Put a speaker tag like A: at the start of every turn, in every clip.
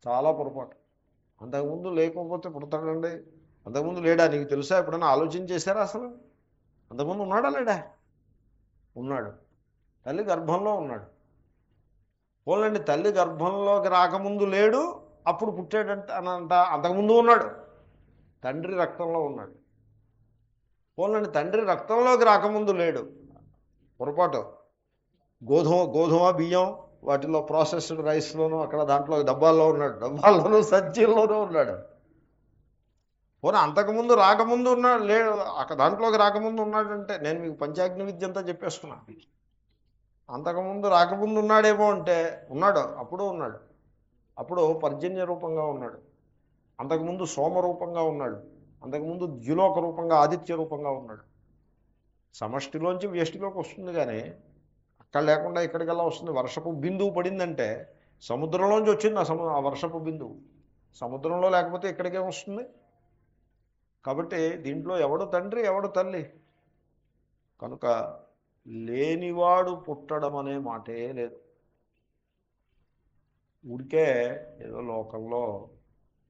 A: చాలా పొరపాటు. అంతకుముందు లేకపోతే పుడతాడండి? అంతకుముందు లేడా? నీకు తెలుసా? ఎప్పుడైనా ఆలోచన చేశారా అసలు? అంతకుముందు ఉన్నాడా లేడా? ఉన్నాడు. తల్లి గర్భంలో ఉన్నాడు. పోలండి, తల్లి గర్భంలోకి రాకముందు లేడు, అప్పుడు పుట్టాడంట అనంట. అంతకుముందు ఉన్నాడు, తండ్రి రక్తంలో ఉన్నాడు. పోలండి, తండ్రి రక్తంలోకి రాకముందు లేడు, పొరపాటు. గోధుమ బియ్యం వాటిలో ప్రాసెస్డ్ రైస్లోనూ అక్కడ దాంట్లో డబ్బాల్లో ఉన్నాడు, డబ్బాల్లోనూ సంచీల్లోనూ ఉన్నాడు. పోనీ అంతకుముందు రాకముందు ఉన్నాడు లేడు, అక్కడ దాంట్లోకి రాకముందు ఉన్నాడంటే నేను మీకు పంచాగ్ని విద్య అంతా చెప్పేస్తున్నా. అంతకుముందు రాకముందు ఉన్నాడేమో అంటే ఉన్నాడు, అప్పుడు ఉన్నాడు. అప్పుడు పర్జన్య రూపంగా ఉన్నాడు, అంతకుముందు సోమ రూపంగా ఉన్నాడు, అంతకుముందు ద్యులోక రూపంగా ఆదిత్య రూపంగా ఉన్నాడు. సమష్టిలోంచి వ్యష్టిలోకి వస్తుంది, కానీ అక్కడ లేకుండా ఇక్కడికల్లా వస్తుంది. వర్షపు బిందువు పడిందంటే సముద్రంలోంచి వచ్చింది ఆ వర్షపు బిందువు. సముద్రంలో లేకపోతే ఇక్కడికే వస్తుంది. కాబట్టి దీంట్లో ఎవడు తండ్రి ఎవడు తల్లి? కనుక లేనివాడు పుట్టడం అనే మాటే లేదు. ఊరికే ఏదో లోకంలో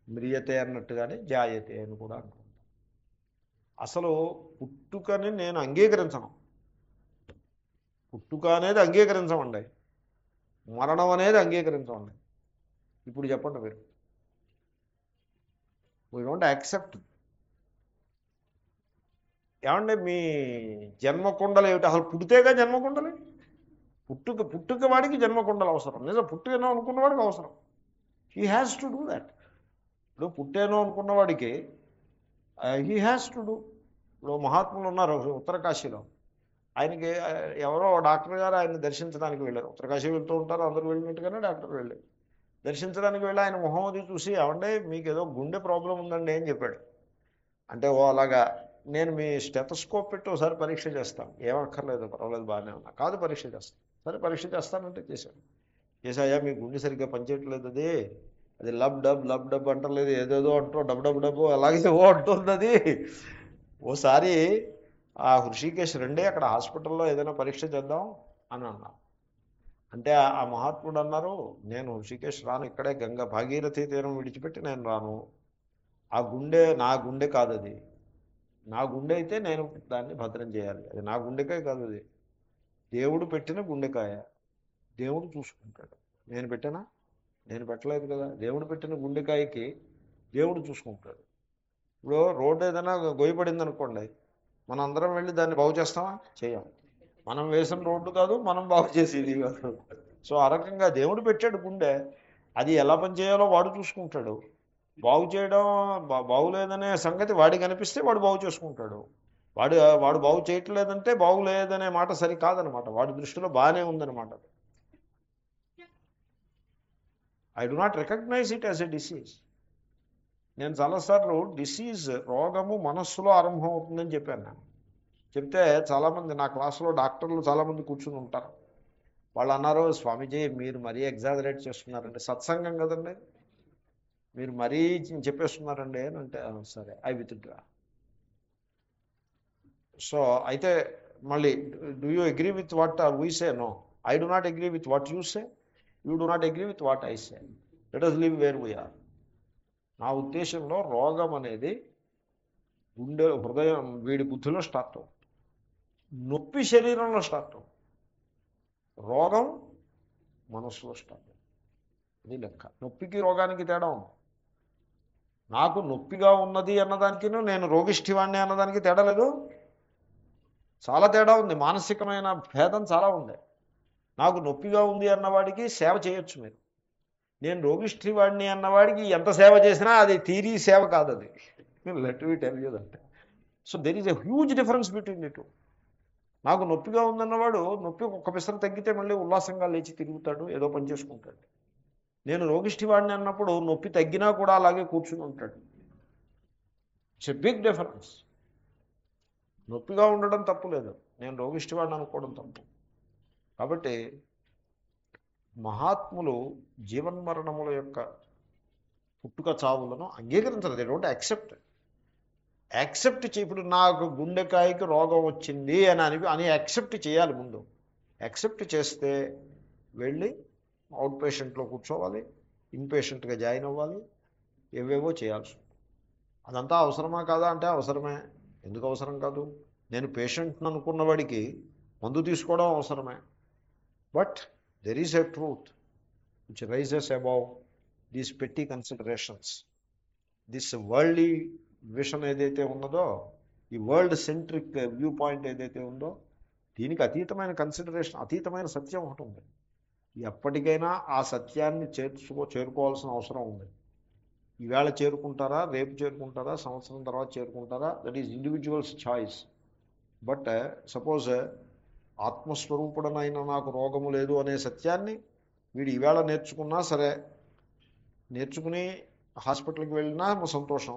A: మ్రియతే అన్నట్టుగానే జాయతే అని కూడా అంటారు. అసలు పుట్టుకని నేను అంగీకరించను. పుట్టుక అనేది అంగీకరించమండి, మరణం అనేది అంగీకరించమండి. ఇప్పుడు చెప్పండి మీరు. We don't accept. ఏమంటే మీ జన్మకుండలు ఏమిటి? అసలు పుడితేగా జన్మకుండలు. పుట్టుక వాడికి జన్మకుండలు అవసరం. నిజం, పుట్టేనో అనుకున్న వాడికి అవసరం. He has to do that. ఇప్పుడు పుట్టేనో అనుకున్న వాడికి హీ హ్యాస్ టు డూ. ఇప్పుడు మహాత్ములు ఉన్నారు ఉత్తరకాశీలో. ఆయనకి ఎవరో డాక్టర్ గారు ఆయన్ని దర్శించడానికి వెళ్ళారు. ఉత్తరకాశీ వెళ్తూ ఉంటారు, అందరూ వెళ్ళినట్టుగానే డాక్టర్ వెళ్ళారు. దర్శించడానికి వెళ్ళి ఆయన మొహం అది చూసి, ఏమంటే మీకు ఏదో గుండె ప్రాబ్లం ఉందండి అని చెప్పాడు. అంటే ఓ అలాగా, నేను మీ స్టెథోస్కోప్ పెట్టి ఒకసారి పరీక్ష చేస్తాను. ఏమక్కర్లేదు, పర్వాలేదు, బాగానే ఉన్నా. కాదు, పరీక్ష చేస్తాను. సరే పరీక్ష చేస్తానంటే చేశాను. చేసాయా మీ గుండె సరిగ్గా పనిచేయట్లేదు, అది లబ్ డబ్ అంటలేదు, ఏదేదో అంటూ డబ్బు అలాగే ఓ అంటుంది అది. ఓసారి ఆ హృషికేశ్ రండి, అక్కడ హాస్పిటల్లో ఏదైనా పరీక్ష చేద్దాం అని అన్నారు. అంటే ఆ మహాత్ముడు అన్నారు, నేను హృషికేశ్ రాను, ఇక్కడే భాగీరథి తీరం విడిచిపెట్టి నేను రాను. ఆ గుండె నా గుండె కాదు, అది నా గుండె అయితే నేను దాన్ని భద్రం చేయాలి. అది నా గుండెకాయ కాదు, అది దేవుడు పెట్టిన గుండెకాయ. దేవుడు చూసుకుంటాడు. నేను పెట్టానా? నేను పెట్టలేదు కదా. దేవుడు పెట్టిన గుండెకాయకి దేవుడు చూసుకుంటాడు. ఇప్పుడు రోడ్డు ఏదైనా గొయ్యపడింది అనుకోండి, మనం అందరం వెళ్ళి దాన్ని బాగు చేస్తామా? చేయం. మనం వేసిన రోడ్డు కాదు, మనం బాగు చేసేది కాదు. సో ఆ రకంగా దేవుడు పెట్టాడు గుండె, అది ఎలా పనిచేయాలో వాడు చూసుకుంటాడు. బాగు చేయడం బాగులేదనే సంగతి వాడికి అనిపిస్తే వాడు బాగు చేసుకుంటాడు. వాడు బాగు చేయట్లేదంటే బాగులేదనే మాట సరి కాదనమాట. వాడి దృష్టిలో బాగానే ఉందన్నమాట. I do not recognize it as a disease. నేను చాలాసార్లు రోగము మనస్సులో ఆరంభం అవుతుందని చెప్పాను. నేను చెప్తే చాలామంది నా క్లాసులో డాక్టర్లు చాలామంది కూర్చుని ఉంటారు. వాళ్ళు అన్నారు, స్వామీజీ మీరు మరీ ఎగ్జాజరేట్ చేస్తున్నారండి, సత్సంగం కదండి, మీరు మరీ చెప్పేస్తున్నారండి అని అంటే, సరే ఐ విత్డ్రా. సో అయితే మళ్ళీ, do you agree with what we say? No, I do not agree with what you say, you do not agree with what I say, let us live where we are. నా ఉద్దేశంలో రోగం అనేది గుండె హృదయం వీడి బుద్ధిలో స్టార్ట్ అవుతుంది, నొప్పి శరీరంలో స్టార్ట్ అవుతుంది, రోగం మనస్సులో స్టార్ట్ అవుతుంది. ఇది లెక్క. నొప్పికి రోగానికి తేడా ఉంది. నాకు నొప్పిగా ఉన్నది అన్నదానికి నేను రోగిష్ఠివాణ్ణి అన్నదానికి తేడా లేదు, చాలా తేడా ఉంది. మానసికమైన భేదం చాలా ఉంది. నాకు నొప్పిగా ఉంది అన్నవాడికి సేవ చేయొచ్చు మీరు, నేను రోగిష్ఠివాణ్ణి అన్నవాడికి ఎంత సేవ చేసినా అది తీరీ సేవ కాదు, అది let me tell you that. So there is a huge difference between the two. నాకు నొప్పిగా ఉందన్నవాడు నొప్పి ఒక్క పిసర తగ్గితే మళ్ళీ ఉల్లాసంగా లేచి తిరుగుతాడు, ఏదో పని చేసుకుంటాడు. నేను రోగిష్ఠివాడిని అన్నప్పుడు నొప్పి తగ్గినా కూడా అలాగే కూర్చుని ఉంటాడు. It's a big difference. నొప్పిగా ఉండడం తప్పు లేదు, నేను రోగిష్ఠివాడిని అనుకోవడం తప్పు. కాబట్టి మహాత్ములు జీవన్మరణముల యొక్క పుట్టుక చావులను అంగీకరించరు. దే డోంట్ యాక్సెప్ట్ ఇప్పుడు నాకు గుండెకాయకి రోగం వచ్చింది అని యాక్సెప్ట్ చేయాలి. ముందు యాక్సెప్ట్ చేస్తే వెళ్ళి అవుట్ పేషెంట్లో కూర్చోవాలి, ఇంపేషెంట్గా జాయిన్ అవ్వాలి, ఏవేవో చేయాల్సి ఉంటుంది. అదంతా అవసరమా కాదా అంటే అవసరమే. ఎందుకు అవసరం కాదు? నేను పేషెంట్ని అనుకున్నవాడికి మందు తీసుకోవడం అవసరమే. But there is a truth which rises above these petty considerations. This worldly vision ఏదైతే ఉన్నదో, ఈ వరల్డ్ సెంట్రిక్ వ్యూ పాయింట్ ఏదైతే ఉందో, దీనికి అతీతమైన కన్సిడరేషన్, అతీతమైన సత్యం ఒకటి ఉంది. ఎప్పటికైనా ఆ సత్యాన్ని చేరుకోవాల్సిన అవసరం ఉంది. ఈవేళ చేరుకుంటారా, రేపు చేరుకుంటారా, సంవత్సరం తర్వాత చేరుకుంటారా, that is individuals choice. But suppose ఆత్మస్వరూపుడనైనా నాకు రోగము లేదు అనే సత్యాన్ని వీడు ఈవేళ నేర్చుకున్నా సరే, నేర్చుకుని హాస్పిటల్కి వెళ్ళినా సంతోషం,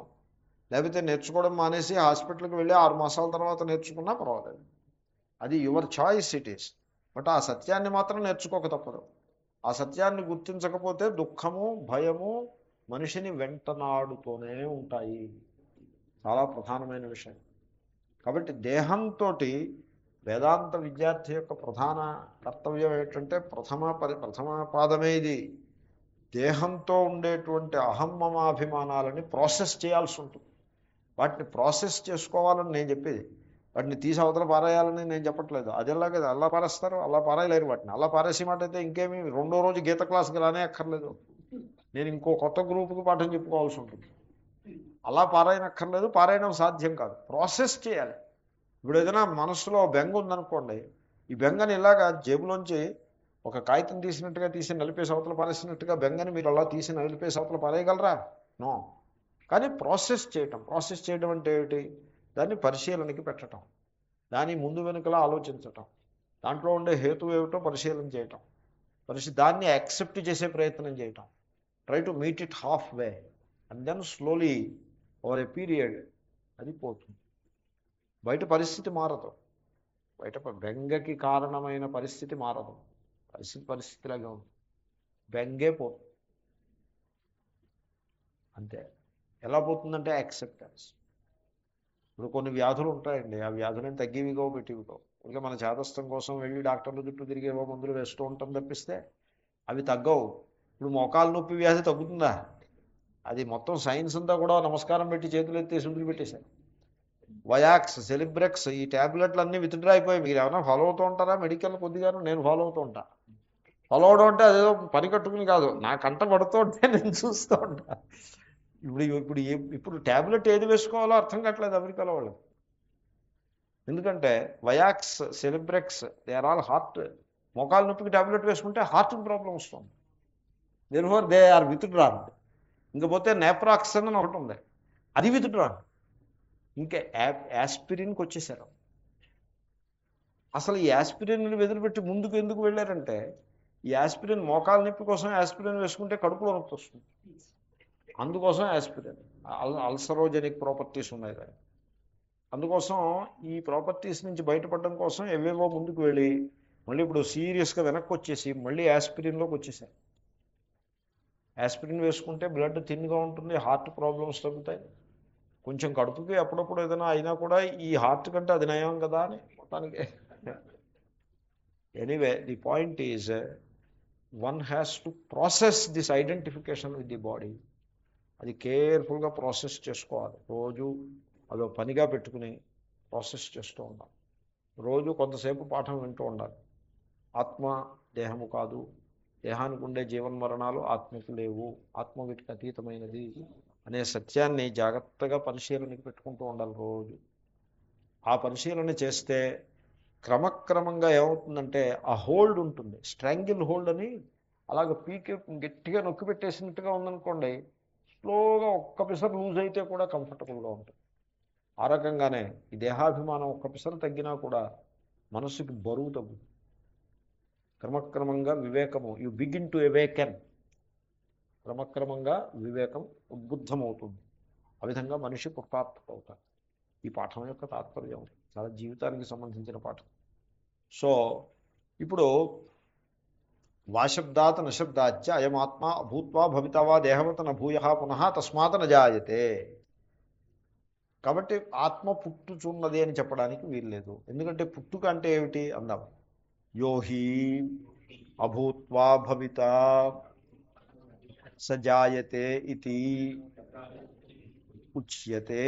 A: లేకపోతే నేర్చుకోవడం మానేసి హాస్పిటల్కి వెళ్ళి 6 మాసాల తర్వాత నేర్చుకున్నా పర్వాలేదు. అది your choice it is. But ఆ సత్యాన్ని మాత్రం నేర్చుకోక తప్పదు. ఆ సత్యాన్ని గుర్తించకపోతే దుఃఖము, భయము మనిషిని వెంటనాడుతూనే ఉంటాయి. చాలా ప్రధానమైన విషయం. కాబట్టి దేహంతో వేదాంత విద్యార్థి యొక్క ప్రధాన కర్తవ్యం ఏంటంటే ప్రథమ పాదమే ఇది. దేహంతో ఉండేటువంటి అహమ్మమాభిమానాలని ప్రాసెస్ చేయాల్సి ఉంటుంది. వాటిని ప్రాసెస్ చేసుకోవాలని నేను చెప్పేది. వాటిని తీసి అవతల పారేయాలని నేను చెప్పట్లేదు. అది ఎలాగ అలా పారేస్తారు, అలా పారేయలేరు వాటిని. అలా పారేసే మాట అయితే ఇంకేమి రెండో రోజు గీత క్లాస్కి రానే అక్కర్లేదు. నేను ఇంకో కొత్త గ్రూపుకి పాఠం చెప్పుకోవాల్సి ఉంటుంది. అలా పారాయనక్కర్లేదు, పారాయణం సాధ్యం కాదు. ప్రాసెస్ చేయాలి. ఇప్పుడు ఏదైనా మనసులో బెంగ ఉందనుకోండి, ఈ బెంగని ఇలాగా జేబులోంచి ఒక కాగితం తీసినట్టుగా తీసి నలిపేసి అవతల పారేసినట్టుగా బెంగని మీరు అలా తీసి నలిపేసి అవతల పారేయగలరా? నో. కానీ ప్రాసెస్ చేయడం అంటే ఏమిటి? దాన్ని పరిశీలనకి పెట్టడం, దాని ముందు వెనుకలా ఆలోచించటం, దాంట్లో ఉండే హేతు ఏమిటో పరిశీలన చేయటం, దాన్ని యాక్సెప్ట్ చేసే ప్రయత్నం చేయటం, try to meet it half way, and then slowly over a period అది పోతుంది. బయట పరిస్థితి మారదు. బయట బెంగకి కారణమైన పరిస్థితి మారదు. పరిస్థితిలాగా ఉంది. బెంగే పోతుంది అంతే. ఎలా పోతుందంటే యాక్సెప్టెన్స్. ఇప్పుడు కొన్ని వ్యాధులు ఉంటాయండి, ఆ వ్యాధులను తగ్గివిగో పెట్టివిగో. ఇంకా మన చేతస్థం కోసం వెళ్ళి డాక్టర్ల చుట్టూ తిరిగేవో మందులు వేస్తూ ఉంటాం తప్పిస్తే అవి తగ్గవు. ఇప్పుడు మోకాలు నొప్పి వ్యాధి తగ్గుతుందా? అది మొత్తం సైన్స్ అంతా కూడా నమస్కారం పెట్టి చేతులు ఎత్తేసి వదిలిపెట్టేశారు. వయాక్స్, సెలిబ్రెక్స్, ఈ ట్యాబ్లెట్లు అన్నీ విత్డ్రా అయిపోయాయి. మీరు ఏమైనా ఫాలో అవుతూ ఉంటారా? మెడికల్ కొద్దిగాను నేను ఫాలో అవుతూ ఉంటా. ఫాలో అవడం అంటే అదేదో పని కట్టుకుని కాదు, నా కంట పడుతూ ఉంటే నేను చూస్తూ ఉంటా. ఇప్పుడు ట్యాబ్లెట్ ఏది వేసుకోవాలో అర్థం కావట్లేదు అమెరికాలో వాళ్ళు. ఎందుకంటే Vioxx, Celebrex, they are all heart. మోకాలు నొప్పికి ట్యాబ్లెట్ వేసుకుంటే హార్ట్కి ప్రాబ్లం వస్తుంది. Therefore they are withdrawn. ఇంకపోతే నేప్రాక్సన్ అని ఒకటి ఉంది, అది విత్డ్రాన్. ఇంకా యాస్పిరిన్కి వచ్చేసారు. అసలు ఈ యాస్పిరిన్ వదిలిపెట్టి ముందుకు ఎందుకు వెళ్ళారంటే, ఈ యాస్పిరిన్ మోకాలు నొప్పి కోసం యాస్పిరిన్ వేసుకుంటే కడుపులో నొప్పి వస్తుంది, అందుకోసం యాస్పిరిన్. అల్సరోజెనిక్ ప్రాపర్టీస్ ఉన్నాయి దాన్ని. అందుకోసం ఈ ప్రాపర్టీస్ నుంచి బయటపడడం కోసం ఎవేవో ముందుకు వెళ్ళి మళ్ళీ ఇప్పుడు సీరియస్గా వెనక్కి వచ్చేసి మళ్ళీ యాస్పిరిన్లోకి వచ్చేసారు. యాస్పిరిన్ వేసుకుంటే బ్లడ్ థిన్గా ఉంటుంది, హార్ట్ ప్రాబ్లమ్స్ తగ్గుతాయి. కొంచెం కడుపుకి అప్పుడప్పుడు ఏదైనా అయినా కూడా ఈ హార్ట్ కంటే అది నయం కదా అని మొత్తానికి. Anyway the point is one has to process this identification with the body. అది కేర్ఫుల్గా ప్రాసెస్ చేసుకోవాలి. రోజు అదో పనిగా పెట్టుకుని ప్రాసెస్ చేస్తూ ఉండాలి. రోజు కొంతసేపు పాఠం వింటూ ఉండాలి. ఆత్మ దేహము కాదు, దేహానికి ఉండే జీవన్మరణాలు ఆత్మకు లేవు, ఆత్మ వీటికి అతీతమైనది అనే సత్యాన్ని జాగ్రత్తగా పరిశీలనకి పెట్టుకుంటూ ఉండాలి రోజు. ఆ పరిశీలన చేస్తే క్రమక్రమంగా ఏమవుతుందంటే ఆ హోల్డ్ ఉంటుంది, స్ట్రాంగిల్ హోల్డ్ అని, అలాగ పీకే గట్టిగా నొక్కి పెట్టేసినట్టుగా ఉందనుకోండి, స్లోగా ఒక్క పిసర్ లూజ్ అయితే కూడా కంఫర్టబుల్గా ఉంటుంది. ఆ రకంగానే ఈ దేహాభిమానం ఒక్క పిసరు తగ్గినా కూడా మనస్సుకి బరువు తగ్గుతుంది. క్రమక్రమంగా వివేకము, యు బిగిన్ టు అవేకెన్. క్రమక్రమంగా వివేకం ఉద్బుద్ధమవుతుంది. ఆ విధంగా మనిషి కృతార్థమవుతాడు. ఈ పాఠం యొక్క తాత్పర్యం చాలా జీవితానికి సంబంధించిన పాఠం. సో ఇప్పుడు వాశబ్దాత్ నశబ్దాచ్చ అయమాత్మ అభూత్వా భవితవా దేహవత నూయ పునః తస్మాత్ నజాయతే. కాబట్టి ఆత్మ పుట్టుచున్నది అని చెప్పడానికి వీల్లేదు. ఎందుకంటే పుట్టుక అంటే ఏమిటి అందాం. యోహి అభూత్వా భవిత సజాయతే ఇతి ఉచ్యతే.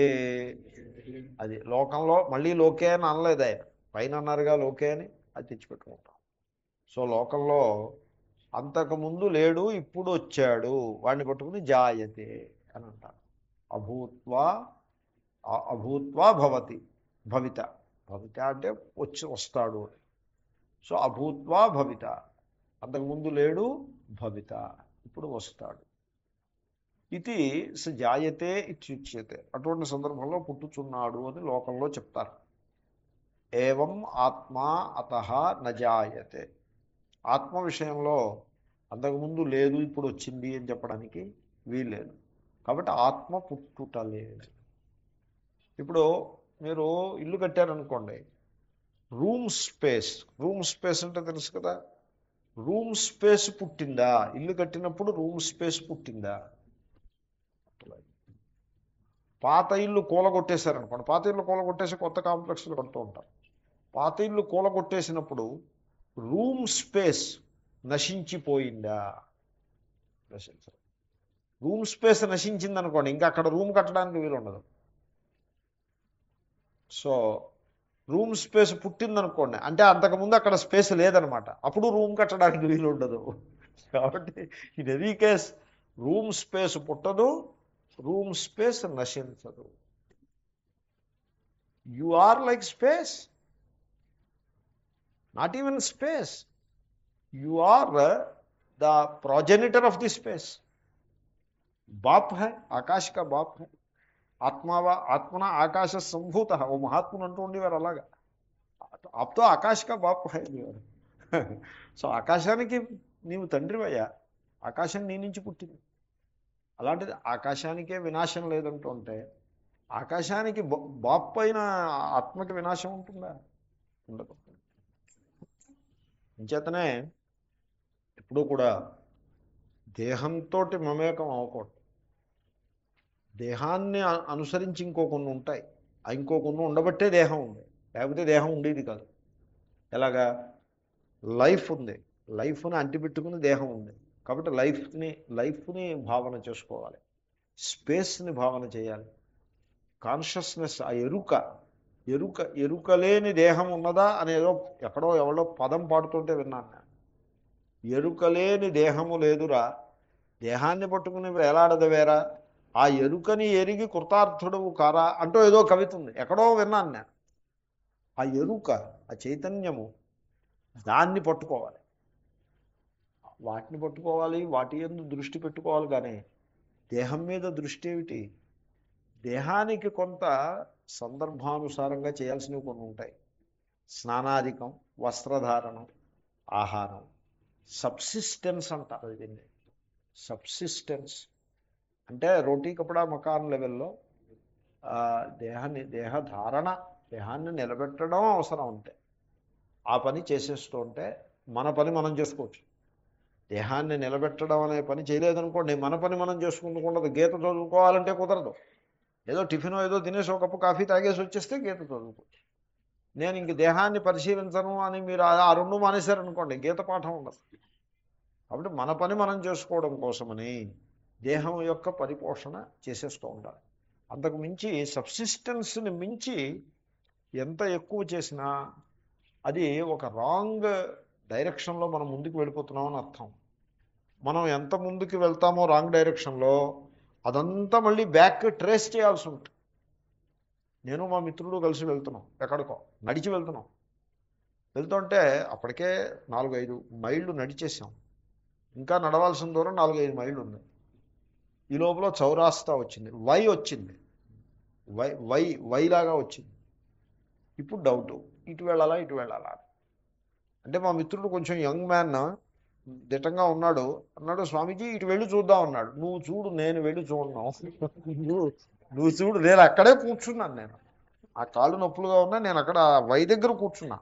A: అది లోకంలో మళ్ళీ లోకే అని అనలేదు ఆయన, పైన అన్నారుగా లోకే అని, అది తెచ్చిపెట్టుకుంటాం. సో లోకంలో అంతకుముందు లేడు ఇప్పుడు వచ్చాడు, వాడిని పట్టుకుని జాయతే అని అంటారు. అభూత్వా అభూత్వా భవతి, భవిత, భవిత అంటే వస్తాడు. సో అభూత్వా భవిత, అంతకుముందు లేడు, భవిత ఇప్పుడు వస్తాడు. ఇది స జాయతే ఇత్యుచ్యతే, అటువంటి సందర్భంలో పుట్టుచున్నాడు అని లోకంలో చెప్తారు. ఏవం ఆత్మా అతః నజాయతే, ఆత్మ విషయంలో అంతకుముందు లేదు ఇప్పుడు వచ్చింది అని చెప్పడానికి వీల్లేదు. కాబట్టి ఆత్మ పుట్టుట లేదు. ఇప్పుడు మీరు ఇల్లు కట్టారనుకోండి, రూమ్ స్పేస్ అంటే తెలుసు కదా. రూమ్ స్పేస్ పుట్టిందా? ఇల్లు కట్టినప్పుడు రూమ్ స్పేస్ పుట్టిందా? పాత ఇల్లు కూలగొట్టేశారనుకోండి, పాత ఇల్లు కూలగొట్టేసి కొత్త కాంప్లెక్స్లు కడుతూ ఉంటారు. పాత ఇల్లు కూలగొట్టేసినప్పుడు రూమ్ స్పేస్ నశించిపోయిందా? నశించదు. రూమ్ స్పేస్ నశించిందనుకోండి, ఇంకా అక్కడ రూమ్ కట్టడానికి వీలు ఉండదు. సో రూమ్ స్పేస్ పుట్టిందనుకోండి, అంటే అంతకుముందు అక్కడ స్పేస్ లేదనమాట, అప్పుడు రూమ్ కట్టడానికి వీలు ఉండదు. కాబట్టి in any case room space పుట్టదు, రూమ్ స్పేస్ నశించదు. You are like space, not even space, you are the progenitor of the space. బాప్ హై, ఆకాశ్ కా బాప్ హై. ఆత్మన ఆకాశ సంభూత, ఓ మహాత్ముని అంటూ ఉండేవారు అలాగా. ఆప్తో ఆకాశ్ కా బాప్ హై అనేవారు. సో ఆకాశానికి నీవు తండ్రివయ్యా, ఆకాశం నీ నుంచి పుట్టింది. అలాంటిది ఆకాశానికే వినాశం లేదంటూ ఉంటే, ఆకాశానికి బాప్ అయిన ఆత్మకి వినాశం ఉంటుందా? ఉండదు. అంచేతనే ఎప్పుడూ కూడా దేహంతో మమేకం అవ్వకూడదు. దేహాన్ని అనుసరించి ఇంకో కొన్ని ఉంటాయి, ఇంకో కొన్ని ఉండబట్టే దేహం ఉంది, లేకపోతే దేహం ఉండేది కాదు. ఎలాగా? లైఫ్ ఉంది, లైఫ్ని అంటిపెట్టుకుని దేహం ఉంది. కాబట్టి లైఫ్ని భావన చేసుకోవాలి, స్పేస్ని భావన చేయాలి. కాన్షియస్నెస్, ఆ ఎరుక లేని దేహం ఉన్నదా అనేదో ఎవడో పదం పాడుతుంటే విన్నాను నేను. ఎరుకలేని దేహము లేదురా, దేహాన్ని పట్టుకుని వేలాడదవేరా, ఆ ఎరుకని ఎరిగి కృతార్థుడవు కారా అంటూ ఏదో కవిత ఉంది, ఎక్కడో విన్నాను నేను. ఆ ఎరుక, ఆ చైతన్యము, దాన్ని పట్టుకోవాలి, వాటిని పట్టుకోవాలి, వాటి యందు దృష్టి పెట్టుకోవాలి. కానీ దేహం మీద దృష్టి ఏమిటి? దేహానికి కొంత సందర్భానుసారంగా చేయాల్సినవి కొన్ని ఉంటాయి. స్నానాధికం, వస్త్రధారణం, ఆహారం, సబ్సిస్టెన్స్ అంటారు. దీన్ని సబ్సిస్టెన్స్ అంటే రోటీ కపడా మకాన్ లెవెల్లో దేహాన్ని నిలబెట్టడం అవసరం ఉంటే ఆ పని చేసేస్తూ ఉంటే మన పని మనం చేసుకోవచ్చు. దేహాన్ని నిలబెట్టడం అనే పని చేయలేదనుకోండి, మన పని మనం చేసుకుంటూ గీత చదువుకోవాలంటే కుదరదు. ఏదో టిఫిన్ ఏదో తినేసి ఒక కప్పు కాఫీ తాగేసి వచ్చేస్తే గీత చదువుకోవచ్చు. నేను ఇంక దేహాన్ని పరిశీలించను అని మీరు ఆ రెండు మానేశారనుకోండి, గీత పాఠం ఉండదు. కాబట్టి మన పని మనం చేసుకోవడం కోసమని దేహం యొక్క పరిపోషణ చేసేస్తూ ఉండాలి. అంతకు మించి సబ్సిస్టెన్స్ని మించి ఎంత ఎక్కువ చేసినా అది ఒక రాంగ్ డైరెక్షన్లో మనం ముందుకు వెళ్ళిపోతున్నామని అర్థం. మనం ఎంత ముందుకు వెళ్తామో రాంగ్ డైరెక్షన్లో అదంతా మళ్ళీ బ్యాక్ ట్రేస్ చేయాల్సి ఉంటుంది. నేను మా మిత్రుడు కలిసి వెళ్తున్నాం, ఎక్కడికో నడిచి వెళ్తుంటే అప్పటికే 4-5 మైళ్ళు నడిచేసాం. ఇంకా నడవాల్సిన దూరం 4-5 మైళ్ళు ఉంది. ఈ లోపల చౌరాస్తా వచ్చింది, వచ్చింది, వైలాగా వచ్చింది. ఇప్పుడు డౌటు, ఇటు వెళ్ళాలా అంటే మా మిత్రుడు కొంచెం యంగ్ మ్యాన్, దిట్టంగా ఉన్నాడు. అన్నాడు, స్వామీజీ ఇటు వెళ్ళి చూద్దాం అన్నాడు. నువ్వు చూడు, నేను వెళ్ళి చూడను, నువ్వు చూడు, నేను అక్కడే కూర్చున్నాను. నేను ఆ కాళ్ళు నొప్పులుగా ఉన్నా, నేను అక్కడ దగ్గర కూర్చున్నా.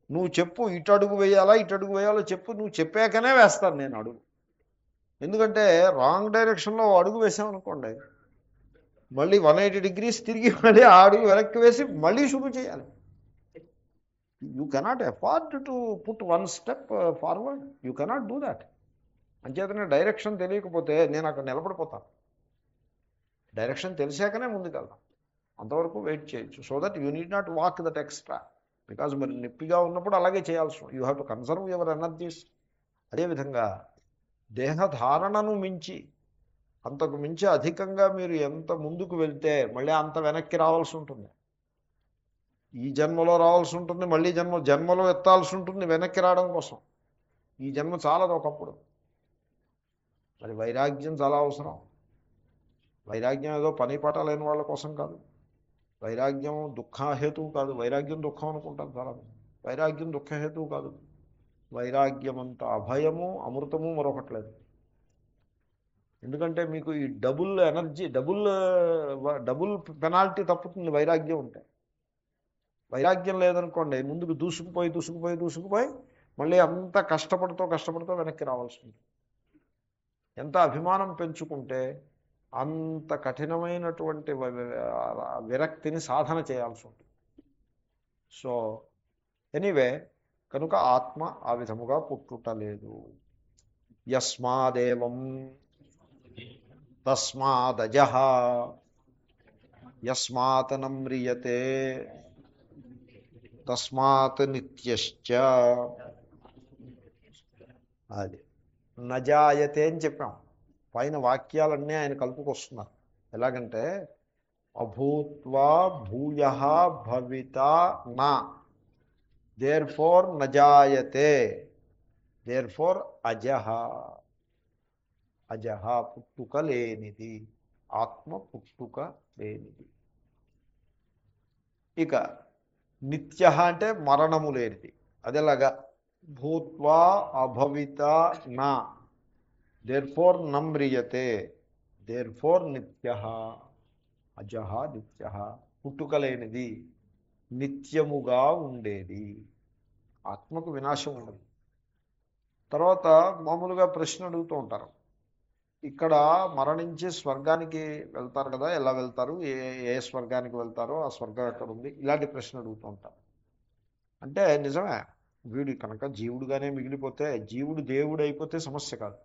A: నువ్వు చెప్పు, ఇటు అడుగు వేయాలో చెప్పు, నువ్వు చెప్పాకనే వేస్తాను నేను అడుగు. ఎందుకంటే రాంగ్ డైరెక్షన్లో అడుగు వేసామనుకోండి, మళ్ళీ 180 degrees తిరిగి మళ్ళీ ఆ అడుగు వెనక్కి వేసి మళ్ళీ షురూ చేయాలి. You cannot afford to put 1 step forward, you cannot do that. అంచేతనే డైరెక్షన్ తెలియకపోతే నేను అక్కడ నిలబడిపోతాను. డైరెక్షన్ తెలిసాకనే ముందుకెళ్తాం. అంతవరకు వెయిట్ చేయొచ్చు. So that you need not walk that extra. Because మరి నొప్పిగా ఉన్నప్పుడు అలాగే చేయాల్సి you have to conserve your energies. అదేవిధంగా దేహధారణను మించి, అంతకు మించి అధికంగా మీరు ఎంత ముందుకు వెళ్తే మళ్ళీ అంత వెనక్కి రావాల్సి ఉంటుంది. ఈ జన్మలో రావాల్సి ఉంటుంది, మళ్ళీ జన్మలో ఎత్తాల్సి ఉంటుంది వెనక్కి రావడం కోసం. ఈ జన్మ చాలదు ఒకప్పుడు. మరి వైరాగ్యం చాలా అవసరం. వైరాగ్యం ఏదో పని పాట లేని వాళ్ళ కోసం కాదు. వైరాగ్యం దుఃఖహేతువు కాదు. వైరాగ్యం దుఃఖం అనుకుంటారు చాలా. వైరాగ్యం దుఃఖహేతువు కాదు. వైరాగ్యం అంత అభయము అమృతము మరొకట్లేదు. ఎందుకంటే మీకు ఈ డబుల్ ఎనర్జీ, డబుల్ పెనాల్టీ తప్పుతుంది వైరాగ్యం ఉంటే. వైరాగ్యం లేదనుకోండి, ముందుకు దూసుకుపోయి మళ్ళీ అంత కష్టపడుతూ వెనక్కి రావాల్సి ఉంటుంది. ఎంత అభిమానం పెంచుకుంటే అంత కఠినమైనటువంటి విరక్తిని సాధన చేయాల్సి ఉంటుంది. సో ఎనీవే, కనుక ఆత్మ ఆ విధముగా పుట్టుట లేదు. యస్మాదేవం తస్మాదజః యస్మాత్ నమ్రియతే తస్మాత్ నిత్యశ్చ. అది నజాయతే అని చెప్పాం. పైన వాక్యాలన్నీ ఆయన కలుపుకొస్తున్నారు. ఎలాగంటే అభూత్వా భూయః భవితా నా, దేర్ ఫోర్ నజాయతే, దేర్ ఫోర్ అజః. అజః పుట్టుక లేనిది, ఆత్మ పుట్టుక లేనిది. ఇక నిత్య అంటే మరణము లేనిది. అదేలాగా భూత్వా అభవిత నా, దేర్ ఫోర్ నమ్రియతే, దేర్ ఫోర్ నిత్య. అజః నిత్య, పుట్టుక లేనిది, నిత్యముగా ఉండేది. ఆత్మకు వినాశం ఉండదు. తర్వాత మామూలుగా ప్రశ్న అడుగుతూ ఉంటారు, ఇక్కడ మరణించి స్వర్గానికి వెళ్తారు కదా, ఎలా వెళ్తారు, ఏ స్వర్గానికి వెళ్తారో, ఆ స్వర్గం ఎక్కడ ఉంది, ఇలాంటి ప్రశ్న అడుగుతూ ఉంటారు. అంటే నిజమే, వీడు కనుక జీవుడుగానే మిగిలిపోతే, జీవుడు దేవుడు అయిపోతే సమస్య కాదు.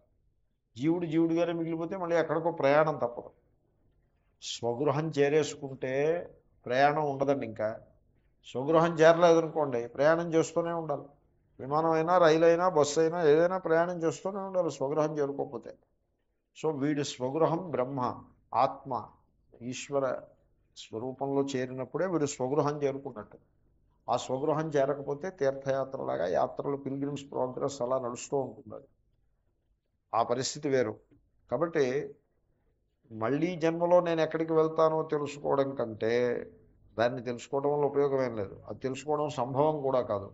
A: జీవుడుగానే మిగిలిపోతే మళ్ళీ ఎక్కడికో ప్రయాణం తప్పదు. స్వగృహం చేరేసుకుంటే ప్రయాణం ఉండదండి. ఇంకా స్వగృహం చేరలేదనుకోండి, ప్రయాణం చేస్తూనే ఉండాలి. విమానం అయినా, రైలు అయినా, బస్సు అయినా, ఏదైనా ప్రయాణం చేస్తూనే ఉండాలి స్వగృహం చేరుకోకపోతే. సో వీడి స్వగృహం బ్రహ్మ, ఆత్మ, ఈశ్వర స్వరూపంలో చేరినప్పుడే వీడు స్వగృహం చేరుకున్నట్టు. ఆ స్వగృహం చేరకపోతే తీర్థయాత్రలాగా యాత్రలు, పిల్గ్రిమ్స్ ప్రోగ్రెస్ అలా నడుస్తూ ఉంటుంది. ఆ పరిస్థితి వేరు. కాబట్టి మళ్ళీ జన్మలో నేను ఎక్కడికి వెళ్తానో తెలుసుకోవడం కంటే, దాన్ని తెలుసుకోవడం వల్ల ఉపయోగం ఏం లేదు, అది తెలుసుకోవడం సంభవం కూడా కాదు.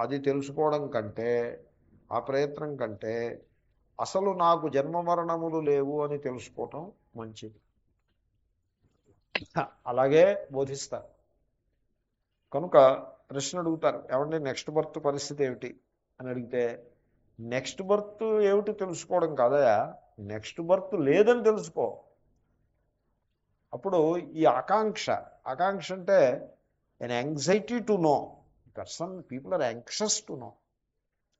A: అది తెలుసుకోవడం కంటే, ఆ ప్రయత్నం కంటే అసలు నాకు జన్మ మరణములు లేవు అని తెలుసుకోవటం మంచిది. అలాగే బోధిస్తారు. కనుక ప్రశ్న అడుగుతారు, ఏమంటే నెక్స్ట్ బర్త్ పరిస్థితి ఏమిటి అని అడిగితే, నెక్స్ట్ బర్త్ ఏమిటి తెలుసుకోవడం కాదయా, నెక్స్ట్ బర్త్ లేదని తెలుసుకో. అప్పుడు ఈ ఆకాంక్ష అంటే an anxiety to know. People are anxious to know,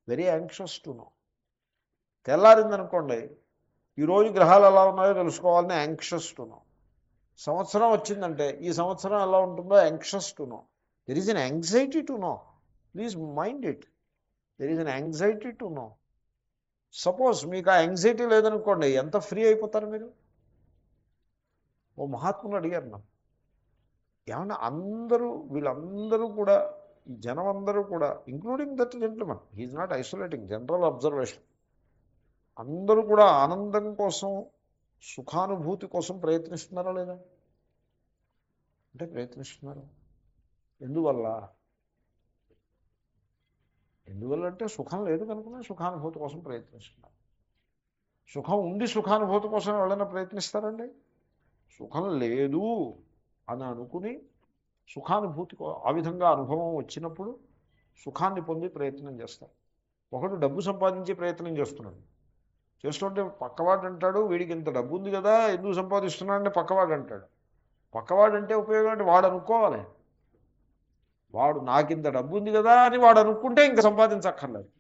A: very anxious to know. తెల్లారిందనుకోండి, ఈరోజు గ్రహాలు ఎలా ఉన్నాయో తెలుసుకోవాలని యాంగ్షస్ టు నో. సంవత్సరం వచ్చిందంటే ఈ సంవత్సరం ఎలా ఉంటుందో anxious to know. There is an anxiety to know. Please mind it, there is an anxiety to know. Suppose మీకు ఆ యాంగ్జైటీ లేదనుకోండి, ఎంత ఫ్రీ అయిపోతారు మీరు. ఓ మహాత్ములు అడిగారు నన్ను, ఏమన్నా వీళ్ళందరూ కూడా, ఈ జనం అందరూ కూడా, including that gentlemen, he's not isolating, general observation, అందరూ కూడా ఆనందం కోసం, సుఖానుభూతి కోసం ప్రయత్నిస్తున్నారా లేదా అంటే ప్రయత్నిస్తున్నారు. ఎందువల్ల అంటే సుఖం లేదు కనుక సుఖానుభూతి కోసం ప్రయత్నిస్తున్నారు. సుఖం ఉండి సుఖానుభూతి కోసం ఎవరైనా ప్రయత్నిస్తారండి? సుఖం లేదు అని అనుకుని సుఖానుభూతి, ఆ విధంగా అనుభవం వచ్చినప్పుడు సుఖాన్ని పొంది ప్రయత్నం చేస్తారు. ఒకడు డబ్బు సంపాదించే ప్రయత్నం చేస్తుంటే పక్కవాడు అంటాడు, వీడికి ఇంత డబ్బు ఉంది కదా, ఎందుకు సంపాదిస్తున్నాడంటే పక్కవాడు అంటాడు. పక్కవాడంటే ఉపయోగం అంటే వాడు అనుకోవాలి, వాడు నాకింత డబ్బు ఉంది కదా అని వాడు అనుకుంటే ఇంకా సంపాదించక్కర్లేదు.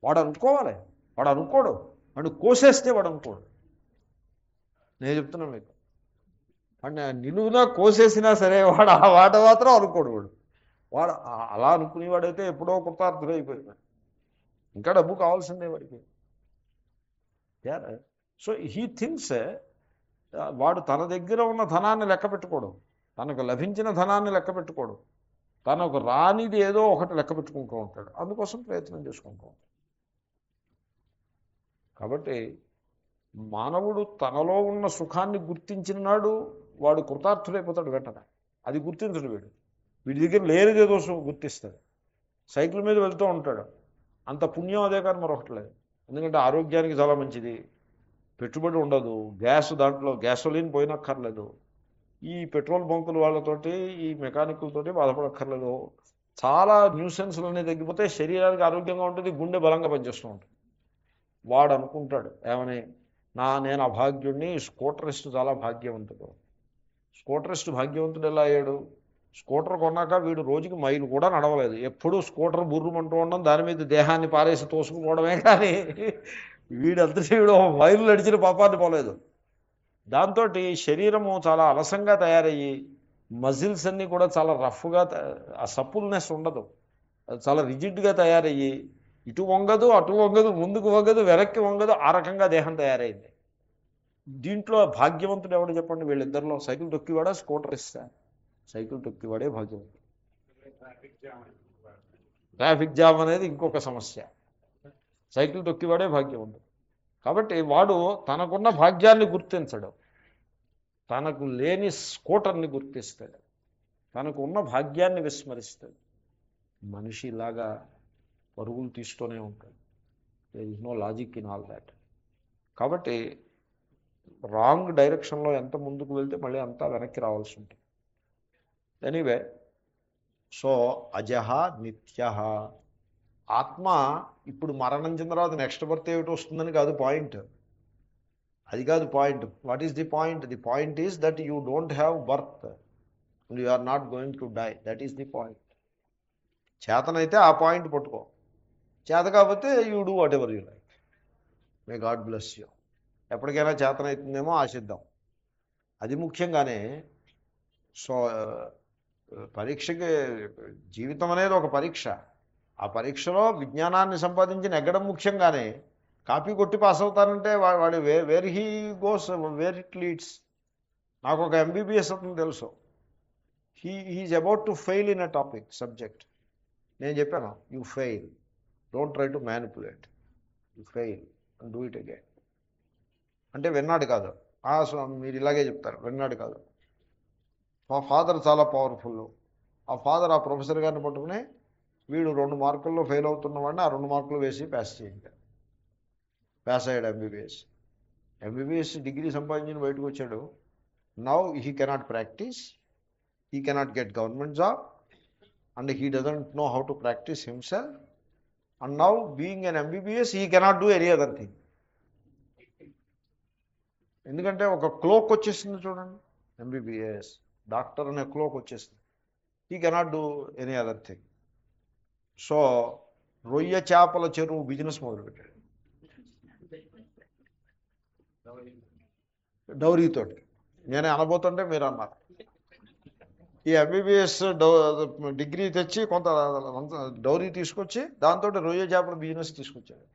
A: వాడు అనుకోవాలి, వాడు అనుకోడు, వాడు కోసేస్తే వాడు అనుకోడు. నేను చెప్తున్నాను మీకు, వాడిని నిలువునా కోసేసినా సరే వాడు ఆ మాట మాత్రం అనుకోడు. వాడు అలా అనుకునేవాడైతే ఎప్పుడో కృతార్థుడు అయిపోయాడు, ఇంకా డబ్బు కావాల్సిందే వాడికి. సో హీ థింక్స్, వాడు తన దగ్గర ఉన్న ధనాన్ని లెక్క పెట్టుకోడు, తనకు లభించిన ధనాన్ని లెక్క పెట్టుకోడు, తనకు రానిది ఏదో ఒకటి లెక్క పెట్టుకుంటూ ఉంటాడు, అందుకోసం ప్రయత్నం చేసుకుంటూ ఉంటాడు. కాబట్టి మానవుడు తనలో ఉన్న సుఖాన్ని గుర్తించిన నాడు వాడు కృతార్థుడైపోతాడు వెంటనే. అది గుర్తించడు వీడి దగ్గర లేనిదేదో గుర్తిస్తాడు. సైకిల్ మీద వెళ్తూ ఉంటాడు, అంత పుణ్యం అదే కానీ మరొకటి లేదు. ఎందుకంటే ఆరోగ్యానికి చాలా మంచిది, పెట్టుబడి ఉండదు, గ్యాస్ దాంట్లో గ్యాసోలిన్ పోయినక్కర్లేదు, ఈ పెట్రోల్ బంకుల వాళ్ళతోటి ఈ మెకానికులతోటి బాధపడక్కర్లేదు, చాలా న్యూసెన్స్లు అనేవి తగ్గిపోతే శరీరానికి ఆరోగ్యంగా ఉంటుంది, గుండె బలంగా పనిచేస్తూ ఉంటుంది. వాడు అనుకుంటాడు ఏమని, నేను అభాగ్యుడిని, స్కూటరిస్ట్ చాలా భాగ్యవంతుడు. స్కూటరిస్ట్ భాగ్యవంతుడు ఎలా అయ్యాడు? స్కూటర్ కొన్నాక వీడు రోజుకి మైలు కూడా నడవలేదు, ఎప్పుడూ స్కూటర్ బుర్రుమంటూ ఉండడం, దాని మీద దేహాన్ని పారేసి తోసుకుపోవడమే, కానీ వీడు మైలు నడిచిన పాపాన్ని పోలేదు. దాంతో శరీరము చాలా అలసంగా తయారయ్యి మజిల్స్ అన్నీ కూడా చాలా రఫ్గా, ఆ సప్పుల్నెస్ ఉండదు, చాలా రిజిడ్గా తయారయ్యి ఇటు వంగదు అటు వంగదు, ముందుకు వంగదు వెనక్కి వంగదు, ఆ రకంగా దేహం తయారైంది. దీంట్లో భాగ్యవంతుడు ఎవడు చెప్పండి? వీళ్ళిద్దరిలో సైకిల్ తొక్కివాడా స్కూటర్ ఇస్తా? సైకిల్ తొక్కివాడే భాగ్యవంతుడు. ట్రాఫిక్ జామ్ అనేది ఇంకొక సమస్య, సైకిల్ తొక్కివాడే భాగ్యవంతుడు. కాబట్టి వాడు తనకున్న భాగ్యాన్ని గుర్తించడు, తనకు లేని స్కూటర్ని గుర్తిస్తాడు, తనకు ఉన్న భాగ్యాన్ని విస్మరిస్తాడు. మనిషి ఇలాగా పరుగులు తీస్తూనే ఉంటాడు. There is no logic in all that. కాబట్టి రాంగ్ డైరెక్షన్లో ఎంత ముందుకు వెళ్తే మళ్ళీ అంతా వెనక్కి రావాల్సి ఉంటుంది. ఎనీవే, సో అజహ నిత్య, ఆత్మ ఇప్పుడు మరణం చెందిన తర్వాత నెక్స్ట్ బర్త్ ఏమిటి వస్తుందని కాదు పాయింట్, అది కాదు point. What is the point? The point is that you don't have birth and you are not going to die. That is the point. చేతనైతే ఆ పాయింట్ పట్టుకో, చేత కాకపోతే you do whatever you like. May God bless you. ఎప్పటికైనా చేతనవుతుందేమో ఆశిద్దాం, అది ముఖ్యంగానే. So పరీక్షకి, జీవితం అనేది ఒక పరీక్ష, ఆ పరీక్షలో విజ్ఞానాన్ని సంపాదించి నెగ్గడం ముఖ్యంగానే కాపీ కొట్టి పాస్ అవుతానంటే వాడు where he goes, where it leads. నాకు ఒక ఎంబీబీఎస్ అతను తెలుసు, he's about to fail in a topic subject. నేను చెప్పాను, you fail, don't try to manipulate, you fail and do it again అంటే విన్నాడు కాదు. మీరు ఇలాగే చెప్తారు, విన్నాడు కాదు. మా ఫాదర్ చాలా పవర్ఫుల్, ఆ ఫాదర్ ఆ ప్రొఫెసర్ గారిని పట్టుకుని వీడు 2 మార్కుల్లో ఫెయిల్ అవుతున్న వాడిని ఆ 2 మార్కులు వేసి పాస్ చేయించాడు. పాస్ అయ్యాడు ఎంబీబీఎస్ డిగ్రీ సంపాదించిన బయటకు వచ్చాడు. Now he cannot practice, he cannot get government job, and he doesn't know how to practice himself, and now being an MBBS he cannot do any other thing. ఎందుకంటే ఒక cloak వచ్చేసింది చూడండి, MBBS doctor అనే cloak వచ్చేసింది. He cannot do any other thing. So రొయ్య చేపల చెరువు business మొదలుపెట్టాడు డౌరీతోటి. నేనే అనబోతుంటే మీరు అన్నారు. ఈ ఎంబీబీఎస్ డిగ్రీ తెచ్చి కొంత డౌరీ తీసుకొచ్చి దాంతో రొయ్య చేపల బిజినెస్ తీసుకొచ్చాడు.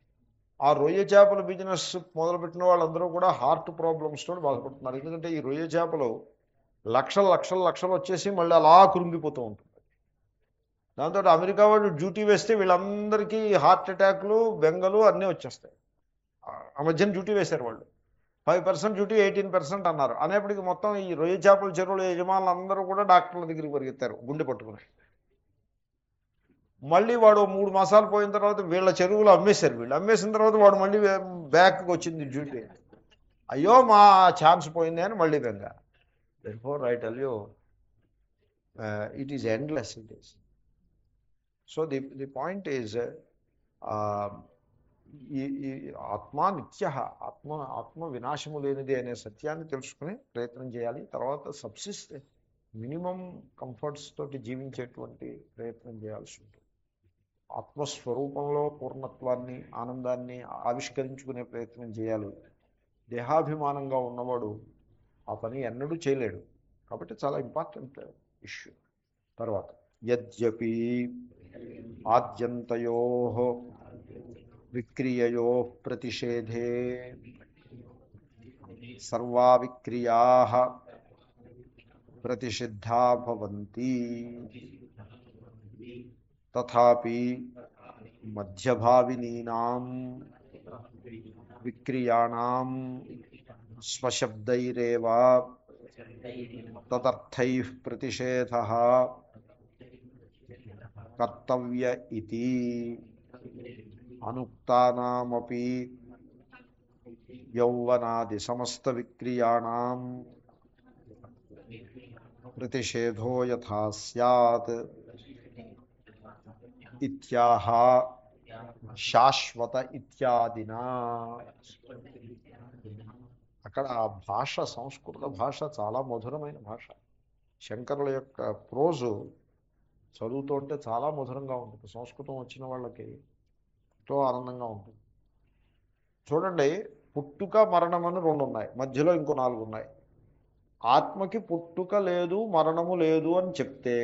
A: ఆ రొయ్య చేపల బిజినెస్ మొదలుపెట్టిన వాళ్ళందరూ కూడా హార్ట్ ప్రాబ్లమ్స్ తోటి బాధపడుతున్నారు. ఎందుకంటే ఈ రొయ్య చేపలు లక్షలు లక్షలు లక్షలు వచ్చేసి మళ్ళీ అలా కురింగిపోతూ ఉంటుంది. దాంతో అమెరికా వాళ్ళు డ్యూటీ వేస్తే వీళ్ళందరికీ హార్ట్ అటాక్లు, బెంగలు అన్నీ వచ్చేస్తాయి. ఆ మధ్యన డ్యూటీ వేశారు వాళ్ళు, 5% డ్యూటీ 18% అన్నారు. అనేప్పటికీ మొత్తం ఈ రొయ్య చేపల చెరువుల యజమానులు అందరూ కూడా డాక్టర్ల దగ్గరికి పరిగెత్తారు గుండె పట్టుకుని. మళ్ళీ వాడు 3 మాసాలు పోయిన తర్వాత వీళ్ళ చెరువులు అమ్మేశారు. వీళ్ళు అమ్మేసిన తర్వాత వాడు మళ్ళీ బ్యాక్కి వచ్చింది డ్యూటీ. అయ్యో మా ఛాన్స్ పోయింది అని మళ్ళీ బెంగ. Therefore I tell you, it is endless. It is. So the point is, ఆత్మ నిత్య, ఆత్మ వినాశము లేనిది అనే సత్యాన్ని తెలుసుకుని ప్రయత్నం చేయాలి. తర్వాత సబ్సిస్ట్ మినిమం కంఫర్ట్స్ తోటి జీవించేటువంటి ప్రయత్నం చేయాల్సి ఉంటుంది. ఆత్మస్వరూపంలో పూర్ణత్వాన్ని ఆనందాన్ని ఆవిష్కరించుకునే ప్రయత్నం చేయాలి. దేహాభిమానంగా ఉన్నవాడు ఆ పని ఎన్నడూ చేయలేడు. కాబట్టి చాలా ఇంపార్టెంట్ ఇష్యూ. తర్వాత యద్యపి ఆద్యంతయో విక్రియయో ప్రతిషేధే సర్వా విక్రియా ప్రతిషిద్ధా భవంతి తథాపి మధ్యభావినీనాం విక్రియాణాం స్వశబ్దైరేవ తదర్థైః ప్రతిషేధః కర్తవ్య ఇతి అనుక్తానామపి యౌవనాది సమస్త విక్రియాణాం ప్రతిషేధో యథా స్యాత్ ఇత్యాహ శాశ్వత ఇత్యాదినా. అక్కడ ఆ భాష, సంస్కృత భాష చాలా మధురమైన భాష. శంకరుల యొక్క ప్రోజు చదువుతుంటే చాలా మధురంగా ఉంటుంది. సంస్కృతం వచ్చిన వాళ్ళకి ఎంతో ఆనందంగా ఉంటుంది. చూడండి, పుట్టుక మరణం అని 2 ఉన్నాయి, మధ్యలో ఇంకో 4 ఉన్నాయి. ఆత్మకి పుట్టుక లేదు మరణము లేదు అని చెప్తే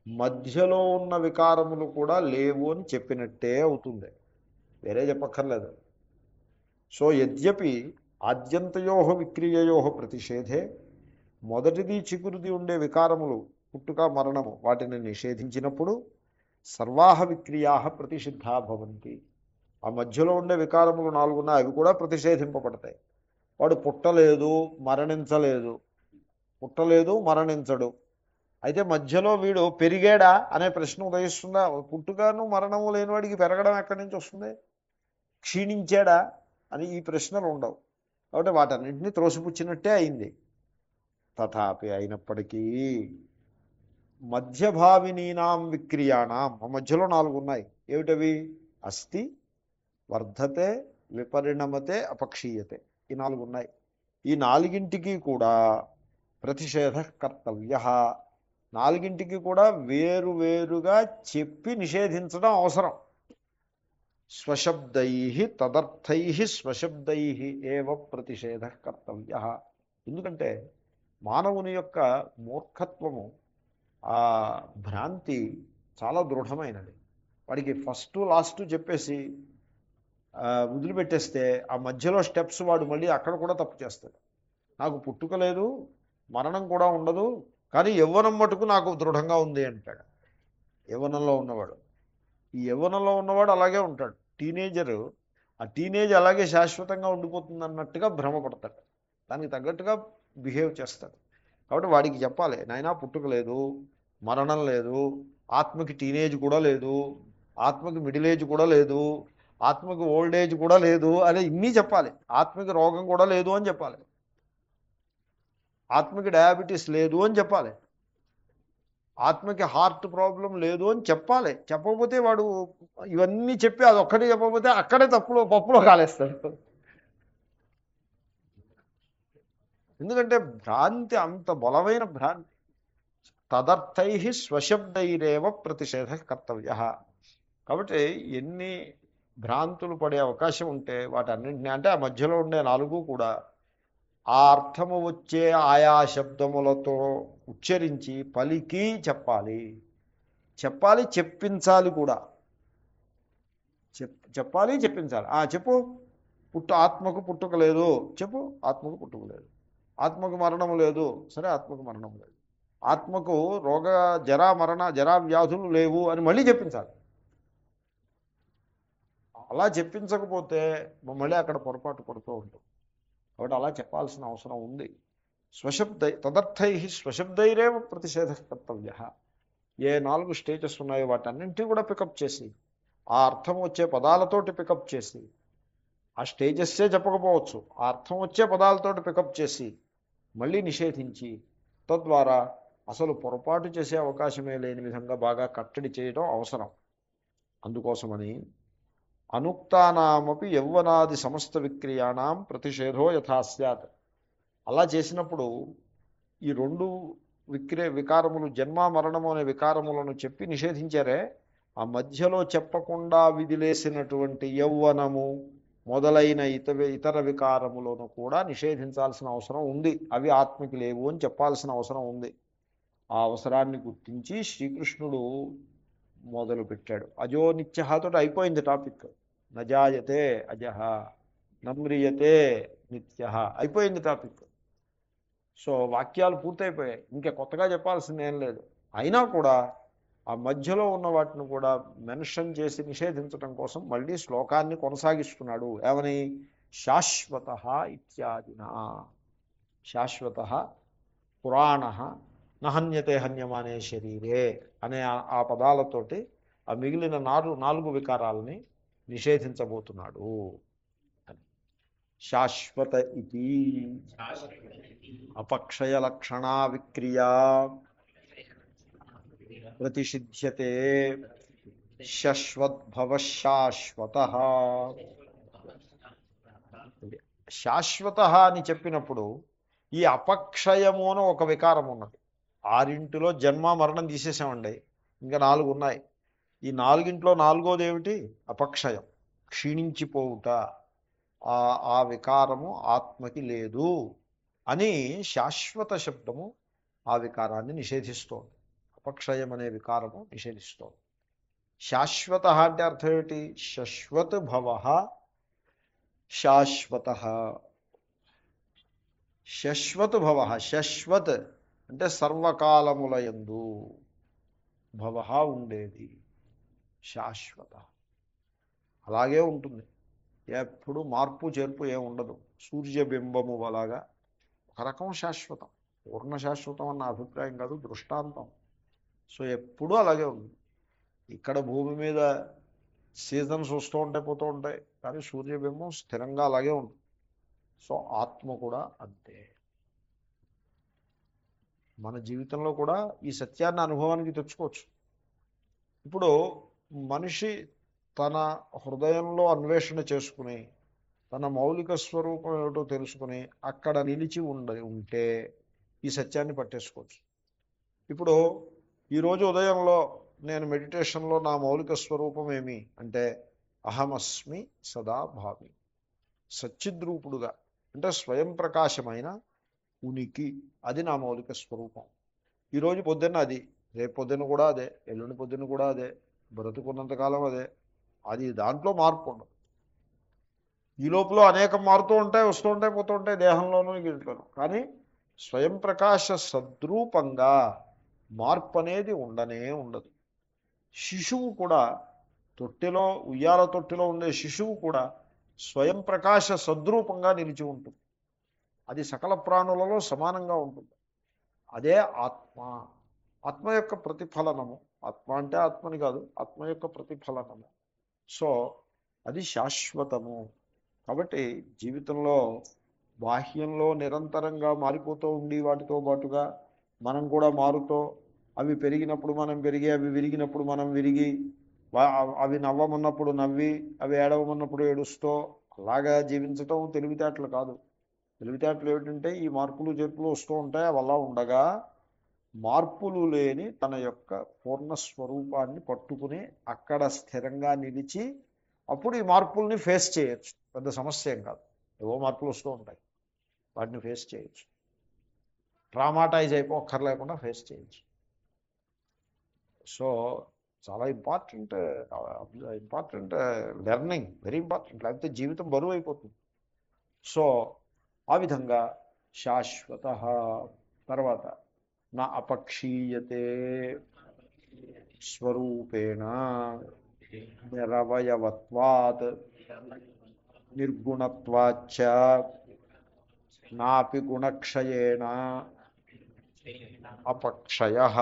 A: మధ్యలో ఉన్న వికారములు కూడా లేవు అని చెప్పినట్టే అవుతుంది, వేరే చెప్పక్కర్లేదు. సో యద్యపి ఆద్యంతయో విక్రియయో ప్రతిషేధే, మొదటిది చిగురుది ఉండే వికారములు పుట్టుక మరణము వాటిని నిషేధించినప్పుడు సర్వాహ విక్రియా ప్రతిషిద్ధా భవంతి. ఆ మధ్యలో ఉండే వికారములు 4 ఉన్నాయి, అవి కూడా ప్రతిషేధింపబడతాయి. వాడు పుట్టలేదు మరణించలేదు, పుట్టలేదు మరణించడు, అయితే మధ్యలో వీడు పెరిగాడా అనే ప్రశ్న ఉదయిస్తుందా? పుట్టుకను మరణము లేనివాడికి పెరగడం ఎక్కడి నుంచి వస్తుంది? క్షీణించాడా అని ఈ ప్రశ్నలు ఉండవు. కాబట్టి వాటన్నింటినీ త్రోసిపుచ్చినట్టే అయింది. తథాపి అయినప్పటికీ మధ్యభావినీనాం విక్రియాణం, ఆ మధ్యలో 4 ఉన్నాయి. ఏమిటవి? అస్థి, వర్ధతే, విపరిణమతే, అపక్షీయతే. ఈ 4 ఉన్నాయి. ఈ 4ంటికి కూడా ప్రతిషేధ కర్తవ్య, 4ంటికి కూడా వేరువేరుగా చెప్పి నిషేధించడం అవసరం. స్వశబ్దై తదర్థై స్వశబ్దై ఏవ ప్రతిషేధ కర్తవ్య. ఎందుకంటే మానవుని యొక్క మూర్ఖత్వము, ఆ భ్రాంతి చాలా దృఢమైనది. వాడికి ఫస్ట్ లాస్ట్ చెప్పేసి వదిలిపెట్టేస్తే ఆ మధ్యలో స్టెప్స్ వాడు మళ్ళీ అక్కడ కూడా తప్పు చేస్తాడు. నాకు పుట్టుక లేదు మరణం కూడా ఉండదు, కానీ యవ్వనం మటుకు నాకు దృఢంగా ఉంది అంటాడు యవ్వనంలో ఉన్నవాడు. ఈ యవ్వనంలో ఉన్నవాడు అలాగే ఉంటాడు. టీనేజరు, ఆ టీనేజ్ అలాగే శాశ్వతంగా ఉండిపోతుంది అన్నట్టుగా భ్రమపడతాడు, దానికి తగ్గట్టుగా బిహేవ్ చేస్తాడు. కాబట్టి వాడికి చెప్పాలి, నాయనా పుట్టుక లేదు మరణం లేదు, ఆత్మకి టీనేజ్ కూడా లేదు, ఆత్మకి మిడిల్ ఏజ్ కూడా లేదు, ఆత్మకి ఓల్డ్ ఏజ్ కూడా లేదు అని ఇన్ని చెప్పాలి. ఆత్మకి రోగం కూడా లేదు అని చెప్పాలి, ఆత్మకి డయాబెటీస్ లేదు అని చెప్పాలి, ఆత్మకి హార్ట్ ప్రాబ్లం లేదు అని చెప్పాలి. చెప్పకపోతే వాడు ఇవన్నీ చెప్పి అదొక్కటి చెప్పకపోతే అక్కడే పప్పులో కాలేస్తాడు. ఎందుకంటే భ్రాంతి అంత బలమైన భ్రాంతి. తదర్థై స్వశబ్దైరేవ ప్రతిషేధ కర్తవ్య. కాబట్టి ఎన్ని భ్రాంతులు పడే అవకాశం ఉంటే వాటన్నింటినీ, అంటే ఆ మధ్యలో ఉండే 4 కూడా ఆ అర్థము వచ్చే ఆయా శబ్దములతో ఉచ్చరించి పలికి చెప్పాలి, చెప్పించాలి కూడా. చెప్పాలి, చెప్పించాలి. చెప్పు, ఆత్మకు పుట్టుక లేదు, చెప్పు ఆత్మకు పుట్టుక లేదు, ఆత్మకు మరణము లేదు, సరే ఆత్మకు మరణం లేదు, ఆత్మకు రోగ జరా వ్యాధులు లేవు అని మళ్ళీ చెప్పించాలి. అలా చెప్పించకపోతే మళ్ళీ అక్కడ పొరపాటు పడుతూ ఉంటుంది. కాబట్టి అలా చెప్పాల్సిన అవసరం ఉంది. తదర్థై స్వశబ్దైరేవ ప్రతిషేధ కర్తవ్య. ఏ 4 స్టేజెస్ ఉన్నాయో వాటన్నింటినీ కూడా పికప్ చేసి, ఆ అర్థం వచ్చే పదాలతోటి పికప్ చేసి, ఆ స్టేజెస్సే చెప్పకపోవచ్చు, ఆ అర్థం వచ్చే పదాలతోటి పికప్ చేసి మళ్ళీ నిషేధించి, తద్వారా అసలు పొరపాటు చేసే అవకాశమే లేని విధంగా బాగా కట్టడి చేయడం అవసరం. అందుకోసమని అనుక్తానామపి యౌవనాది సమస్త విక్రియాణం ప్రతిషేధో యథా స్యాత్. అలా చేసినప్పుడు ఈ 2 వికారములు, జన్మ మరణము అనే వికారములను చెప్పి నిషేధించారే, ఆ మధ్యలో చెప్పకుండా విదిలేసినటువంటి యౌవనము మొదలైన ఇతర వికారములను కూడా నిషేధించాల్సిన అవసరం ఉంది. అవి ఆత్మకి లేవు అని చెప్పాల్సిన అవసరం ఉంది. ఆ అవసరాన్ని గుర్తించి శ్రీకృష్ణుడు మొదలుపెట్టాడు. అజో నిత్యతోటి అయిపోయింది టాపిక్. నజాయతే అజహ నమ్రియతే నిత్య అయిపోయింది టాపిక్. సో వాక్యాలు పూర్తయిపోయాయి, ఇంకా కొత్తగా చెప్పాల్సింది ఏం లేదు. అయినా కూడా ఆ మధ్యలో ఉన్న వాటిని కూడా మెన్షన్ చేసి నిషేధించడం కోసం మళ్ళీ శ్లోకాన్ని కొనసాగిస్తున్నాడు. ఏమని? శాశ్వత ఇత్యాదిన. శాశ్వత పురాణ నహన్యతే హన్యమానే శరీరే అనే ఆ పదాలతోటి ఆ మిగిలిన 4 వికారాలని నిషేధించబోతున్నాడు. శాశ్వత ఇది అపక్షయ లక్షణా విక్రియా ప్రతిషిధ్యతే శశ్వద్భవ శాశ్వత. శాశ్వత అని చెప్పినప్పుడు ఈ అపక్షయము అని ఒక వికారం ఉన్నది. 6 జన్మ మరణం తీసేసామండి, ఇంకా 4 ఉన్నాయి. ఈ 4 4వది ఏమిటి? అపక్షయం, క్షీణించిపోవుట. ఆ వికారము ఆత్మకి లేదు అని శాశ్వత శబ్దము ఆ వికారాన్ని నిషేధిస్తోంది. అపక్షయం అనే వికారము నిషేధిస్తోంది. శాశ్వత అంటే అర్థం ఏమిటి? శశ్వత్ భవ శాశ్వత. శశ్వత్ భవ, శశ్వత్ అంటే సర్వకాలములయందు, భవ ఉండేది, శాశ్వత అలాగే ఉంటుంది. ఎప్పుడు మార్పు చేర్పు ఏమి ఉండదు. సూర్యబింబము అలాగా ఒక రకం శాశ్వతం, పూర్ణ శాశ్వతం అన్న అభిప్రాయం కాదు, దృష్టాంతం. సో ఎప్పుడూ అలాగే ఉంది. ఇక్కడ భూమి మీద సీజన్స్ వస్తూ ఉంటాయి, పోతూ ఉంటాయి, కానీ సూర్యబింబం స్థిరంగా అలాగే ఉంటుంది. సో ఆత్మ కూడా అంతే. మన జీవితంలో కూడా ఈ సత్యాన్ని అనుభవానికి తెచ్చుకోవచ్చు. ఇప్పుడు మనిషి తన హృదయంలో అన్వేషణ చేసుకుని తన మౌలిక స్వరూపం ఏమిటో తెలుసుకుని అక్కడ నిలిచి ఉంటే ఈ సత్యాన్ని పట్టేసుకోవచ్చు. ఇప్పుడు ఈరోజు ఉదయంలో నేను మెడిటేషన్లో నా మౌలిక స్వరూపం ఏమి అంటే అహమస్మి సదా భావి, సచ్చిద్రూపుడుగా అంటే స్వయం ప్రకాశమైన ఉనికి, అది నా మౌలిక స్వరూపం. ఈరోజు పొద్దున్న అది, రేపు పొద్దున్న కూడా అదే, ఎల్లుండి పొద్దున్న కూడా అదే, బ్రతుకున్నంతకాలం అదే. అది దాంట్లో మార్పు ఉండదు. ఈ లోపల అనేకం మారుతూ ఉంటాయి, వస్తూ ఉంటాయి, పోతూ ఉంటాయి, దేహంలోనూ ఇంట్లోనూ. కానీ స్వయం ప్రకాశ సద్రూపంగా మార్పు అనేది ఉండనే ఉండదు. శిశువు కూడా తొట్టెలో, ఉయ్యాల తొట్టెలో ఉండే శిశువు కూడా స్వయం ప్రకాశ సద్రూపంగా నిలిచి ఉంటుంది. అది సకల ప్రాణులలో సమానంగా ఉంటుంది. అదే ఆత్మ. ఆత్మ యొక్క ప్రతిఫలనము. ఆత్మ అంటే ఆత్మని కాదు, ఆత్మ యొక్క ప్రతిఫలనము. సో అది శాశ్వతము. కాబట్టి జీవితంలో బాహ్యంలో నిరంతరంగా మారిపోతూ ఉండి వాటితో పాటుగా మనం కూడా మారుతూ, అవి పెరిగినప్పుడు మనం పెరిగి, అవి విరిగినప్పుడు మనం విరిగి, అవి నవ్వమన్నప్పుడు నవ్వి, అవి ఏడవమన్నప్పుడు ఏడుస్తూ అలాగా జీవించటం తెలివితేటలు కాదు. తెలివితేటలు ఏమిటంటే ఈ మార్పులు చేర్పులు వస్తూ ఉంటాయి. అవి అలా ఉండగా మార్పులు లేని తన యొక్క పూర్ణ స్వరూపాన్ని పట్టుకుని అక్కడ స్థిరంగా నిలిచి అప్పుడు ఈ మార్పుల్ని ఫేస్ చేయొచ్చు. పెద్ద సమస్య ఏం కాదు. ఏవో మార్పులు వస్తూ ఉంటాయి, వాటిని ఫేస్ చేయొచ్చు. ట్రామాటైజ్ అయిపోక్కర్లేకుండా ఫేస్ చేయొచ్చు. సో చాలా ఇంపార్టెంట్ లెర్నింగ్, వెరీ ఇంపార్టెంట్. లేకపోతే జీవితం బరువు అయిపోతుంది. సో ఆ విధంగా శాశ్వత. తర్వాత నా అపక్షీయతే స్వరూపేణ నిరవయవత్వాత్ నిర్గుణత్వాచ్చ నాపి గుణక్షయేణ అపక్షయః.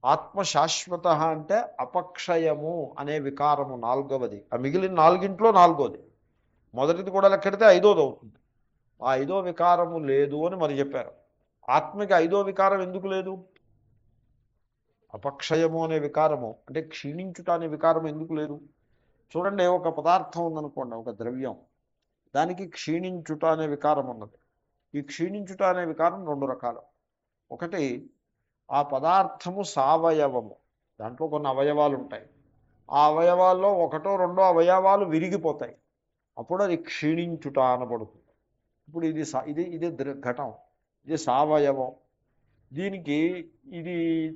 A: ఆత్మ శాశ్వత అంటే అపక్షయము అనే వికారము 4వది. ఆ మిగిలిన 4 4వది. మొదటిది కూడా లెక్కెడితే 5వది అవుతుంది. ఆ 5వ వికారము లేదు అని మరి చెప్పారు. ఆత్మకి 5వ వికారం ఎందుకు లేదు? అపక్షయము అనే వికారము అంటే క్షీణించుట అనే వికారం ఎందుకు లేదు? చూడండి, ఒక పదార్థం ఉందనుకోండి, ఒక ద్రవ్యం, దానికి క్షీణించుట అనే వికారం ఉన్నది. ఈ క్షీణించుట అనే వికారం 2 రకాలు. ఒకటి, ఆ పదార్థము సావయవము, దాంట్లో కొన్ని అవయవాలు ఉంటాయి. ఆ అవయవాల్లో ఒకటో రెండో అవయవాలు విరిగిపోతాయి. అప్పుడు అది క్షీణించుట అనబడుతుంది. ఇప్పుడు ఇది ఇది ఇది ఘటం, ఇది సవయవం. దీనికి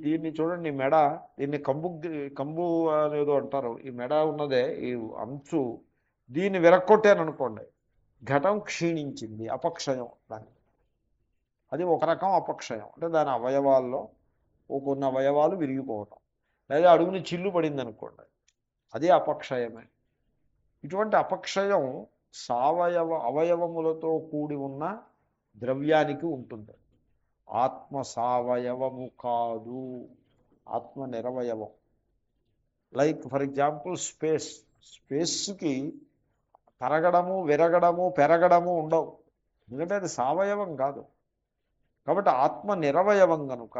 A: దీన్ని చూడండి, మెడ, దీన్ని కంబు కంబు అనేదో అంటారు. ఈ మెడ ఉన్నదే ఈ అంచు, దీన్ని విరక్కొట్టాననుకోండి, ఘటం క్షీణించింది, అపక్షయం. దాన్ని అది ఒక రకం అపక్షయం. అంటే దాని అవయవాల్లో కొన్ని అవయవాలు విరిగిపోవటం, లేదా అడుగుని చిల్లు పడింది అనుకోండి, అది అపక్షయమే. ఇటువంటి అపక్షయం అవయవములతో కూడి ఉన్న ద్రవ్యానికి ఉంటుంది. ఆత్మ సవయవము కాదు, ఆత్మ నిరవయవం. లైక్ ఫర్ ఎగ్జాంపుల్ స్పేస్కి తరగడము, విరగడము, పెరగడము ఉండవు, ఎందుకంటే అది సవయవం కాదు. కాబట్టి ఆత్మ నిరవయవం కనుక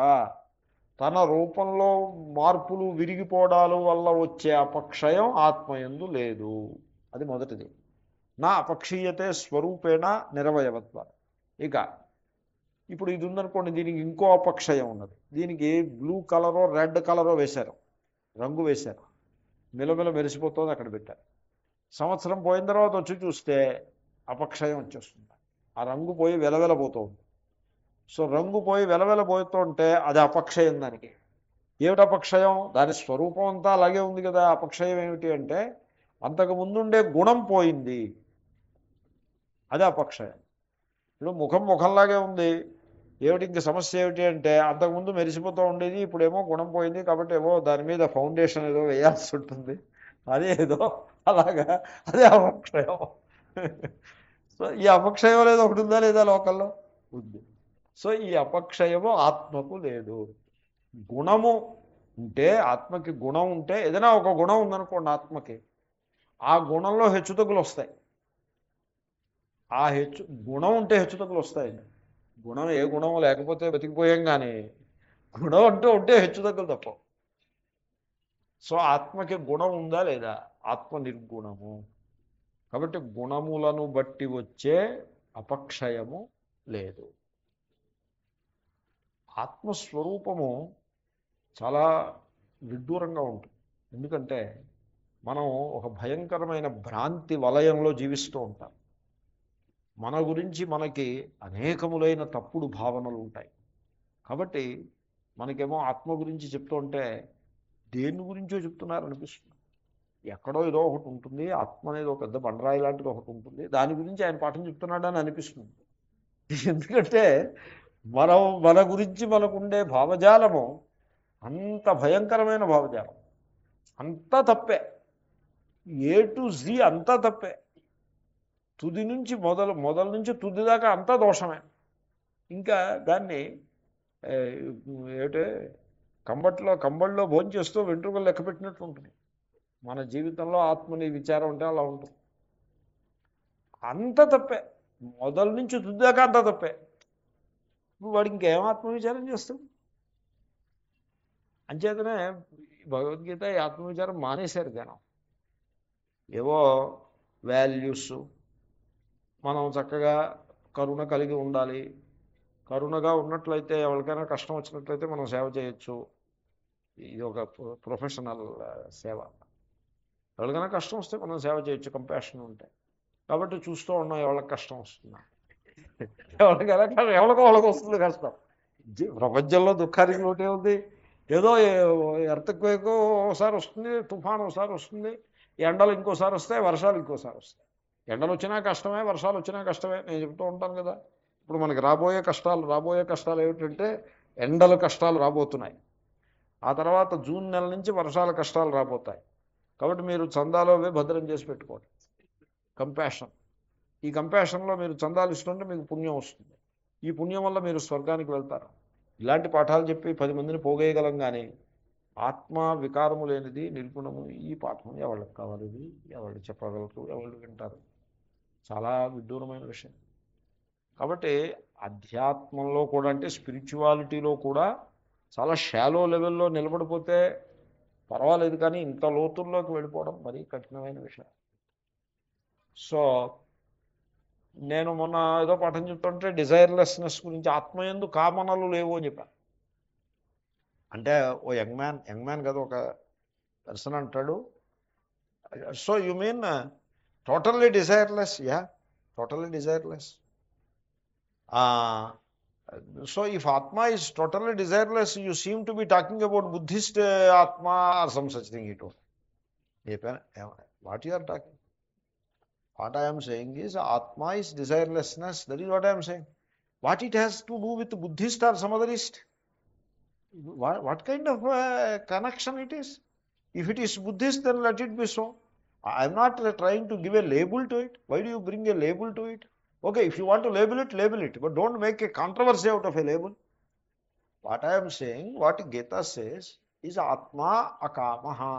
A: తన రూపంలో మార్పులు, విరిగిపోవడాలు వల్ల వచ్చే అపక్షయం ఆత్మయందు లేదు. అది మొదటిది. నా అపక్షీయతే స్వరూపేణ నిరవయవత్వ. ఇక ఇప్పుడు ఇది ఉందనుకోండి, దీనికి ఇంకో అపక్షయం ఉన్నది. దీనికి బ్లూ కలరో రెడ్ కలరో వేశారు, రంగు వేశారు, మిలమిల మెరిసిపోతుంది, అక్కడ పెట్టారు. సంవత్సరం పోయిన తర్వాత వచ్చి చూస్తే అపక్షయం వచ్చేస్తుంది, ఆ రంగు పోయి వెలవెలబోతుంది. సో రంగు పోయి వెలవెలబోతుంటే అది అపక్షయం. దానికి ఏమిటి అపక్షయం? దాని స్వరూపం అంతా అలాగే ఉంది కదా. అపక్షయం ఏమిటి అంటే అంతకు ముందుండే గుణం పోయింది, అది అపక్షయం. ఇప్పుడు ముఖంలాగే ఉంది, ఏమిటి ఇంక సమస్య ఏమిటి అంటే అంతకుముందు మెరిసిపోతూ ఉండేది, ఇప్పుడేమో గుణం పోయింది, కాబట్టి ఏమో దాని మీద ఫౌండేషన్ ఏదో వేయాల్సి ఉంటుంది, అదే ఏదో అలాగా, అదే అపక్షయం. సో ఈ అపక్షయం అనేది ఒకటి ఉందా లేదా లోకల్లో? ఉంది. సో ఈ అపక్షయము ఆత్మకు లేదు. గుణము ఉంటే, ఆత్మకి గుణం ఉంటే, ఏదైనా ఒక గుణం ఉందనుకోండి ఆత్మకి, ఆ గుణంలో హెచ్చుతగ్గులు వస్తాయి. ఆ గుణం ఉంటే హెచ్చుతగ్గులు వస్తాయండి. గుణం ఏ గుణం లేకపోతే బతికిపోయాం, కానీ గుణం అంటూ ఉంటే హెచ్చుతగ్గులు తప్ప. సో ఆత్మకి గుణం ఉందా లేదా? ఆత్మ నిర్గుణము. కాబట్టి గుణములను బట్టి వచ్చే అపక్షయము లేదు. ఆత్మస్వరూపము చాలా విడ్డూరంగా ఉంటుంది. ఎందుకంటే మనం ఒక భయంకరమైన భ్రాంతి వలయంలో జీవిస్తూ ఉంటాం. మన గురించి మనకి అనేకములైన తప్పుడు భావనలు ఉంటాయి. కాబట్టి మనకేమో ఆత్మ గురించి చెప్తూ ఉంటే దేని గురించో చెప్తున్నారనిపిస్తుంది. ఎక్కడో ఏదో ఒకటి ఉంటుంది, ఆత్మ అనేది ఒక పెద్ద బండరాయి లాంటిది ఒకటి ఉంటుంది, దాని గురించి ఆయన పాఠం చెప్తున్నాడని అనిపిస్తుంది. ఎందుకంటే మన గురించి మనకుండే భావజాలము అంత భయంకరమైన భావజాలం, అంతా తప్పే, ఏ టు జీ అంతా తప్పే. తుది నుంచి మొదలు నుంచి తుది దాకా అంతా దోషమే. ఇంకా దాన్ని ఏమిటే కంబళ్ళలో భోంచేస్తూ వెంట్రుకలు లెక్క పెట్టినట్టు ఉంటుంది. మన జీవితంలో ఆత్మని విచారం ఉంటే అలా ఉంటుంది. అంత తప్పే, మొదలు నుంచి తుది దాకా అంతా తప్పే. ఇప్పుడు వాడికి ఇంకేం ఆత్మవిచారం చేస్తాడు? అంచేతనే భగవద్గీత ఈ ఆత్మవిచారం మానేశారు జనం. ఏవో వాల్యూస్, మనం చక్కగా కరుణ కలిగి ఉండాలి, కరుణగా ఉన్నట్లయితే ఎవరికైనా కష్టం వచ్చినట్లయితే మనం సేవ చేయొచ్చు, ఇది ఒక ప్రొఫెషనల్ సేవ. ఎవరికైనా కష్టం వస్తే మనం సేవ చేయొచ్చు, కంపాషన్ ఉంటే. కాబట్టి చూస్తూ ఉన్నాం ఎవరికి కష్టం వస్తుందా, ఎవరికో వాళ్ళకి వస్తుంది కష్టం. ప్రపంచంలో దుఃఖానికి ఒకటే ఉంది. ఏదో ఎర్త్క్వేక్ ఒకసారి వస్తుంది, తుఫాను ఒకసారి వస్తుంది, ఎండలు ఇంకోసారి వస్తాయి, వర్షాలు ఇంకోసారి వస్తాయి. ఎండలు వచ్చినా కష్టమే, వర్షాలు వచ్చినా కష్టమే, నేను చెప్తూ ఉంటాను కదా. ఇప్పుడు మనకి రాబోయే కష్టాలు ఏమిటంటే ఎండల కష్టాలు రాబోతున్నాయి. ఆ తర్వాత జూన్ నెల నుంచి వర్షాల కష్టాలు రాబోతాయి. కాబట్టి మీరు చందాలో భద్రం చేసి పెట్టుకోండి. కంపాషన్, ఈ కంపాషన్లో మీరు చందాలు ఇస్తుంటే మీకు పుణ్యం వస్తుంది. ఈ పుణ్యం వల్ల మీరు స్వర్గానికి వెళ్తారు. ఇలాంటి పాఠాలు చెప్పి 10 మందిని పోగేయగలం, కానీ ఆత్మ వికారము లేనిది నిర్గుణము ఈ పాఠం ఎవరికి కావాలి? ఇది ఎవరు చెప్పగలరు? ఎవరు వింటారు? చాలా విడ్డూరమైన విషయం. కాబట్టి అధ్యాత్మంలో కూడా, అంటే స్పిరిచువాలిటీలో కూడా చాలా షాలో లెవెల్లో నిలబడిపోతే పర్వాలేదు, కానీ ఇంత లోతుల్లోకి వెళ్ళిపోవడం మరీ కఠినమైన విషయం. సో నేను మొన్న ఏదో పాఠం చెప్తుంటే డిజైర్లెస్నెస్ గురించి, ఆత్మయందు కామనలు లేవు అని చెప్పాను. అంటే ఓ యంగ్ మ్యాన్ కదా ఒక పర్సన్ అంటాడు, so you mean totally desireless? Yeah, totally desireless. So if Atma is totally desireless, you seem to be talking about Buddhist Atma or some such thing. What you are talking? What I am saying is Atma is desirelessness. That is what I am saying. What it has to do with Buddhist or some otherist? What kind of connection it is? If it is Buddhist, then let it be so. I am not trying to give a label to it. Why do you bring a label to it? Okay, if you want to label it, but don't make a controversy out of a label. What I am saying, what Gita says, is Atma Akamaha.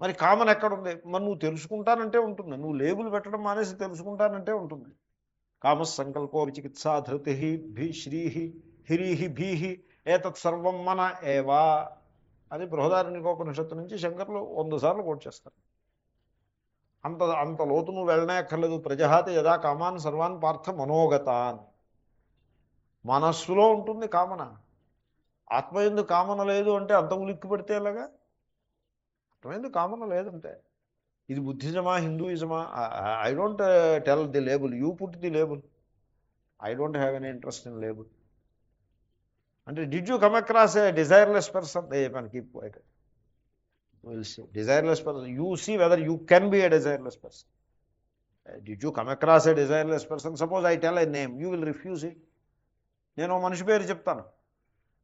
A: మరి common ఎక్కడ ఉంది? మరి నువ్వు తెలుసుకుంటానంటే ఉంటుంది, నువ్వు label పెట్టడం మానేసి తెలుసుకుంటానంటే ఉంటుంది. కామ సంకల్పో విచికిత్సా ధృతి శ్రీ హిరి భీహి ఏతత్ సర్వం మన ఏవా అని బృహదారణ్యకోపనిషత్తు నుంచి శంకర్లు 100 సార్లు కోట్ చేస్తారు. అంత లోతు నువ్వు వెళ్ళనే అక్కర్లేదు. ప్రజహాతి యదా కామాన్ సర్వాన్ పార్థ మనోగతాన్. మనస్సులో ఉంటుంది కామన. ఆత్మయందు కామన లేదు అంటే అంత ఉలిక్కి పెడితే ఎలాగా? ఆత్మయందు కామన లేదంటే ఇది బుద్ధిజమా హిందూయిజమా? I don't tell the label, you put the label. I don't have any interest in label. అంటే did you come across a desireless person? Keep quiet. Will see desireless person. You see whether you can be a desireless person. Did you come across a desireless person? Suppose I tell a name, you will refuse it. నేను మనిషి పేరు చెప్తాను,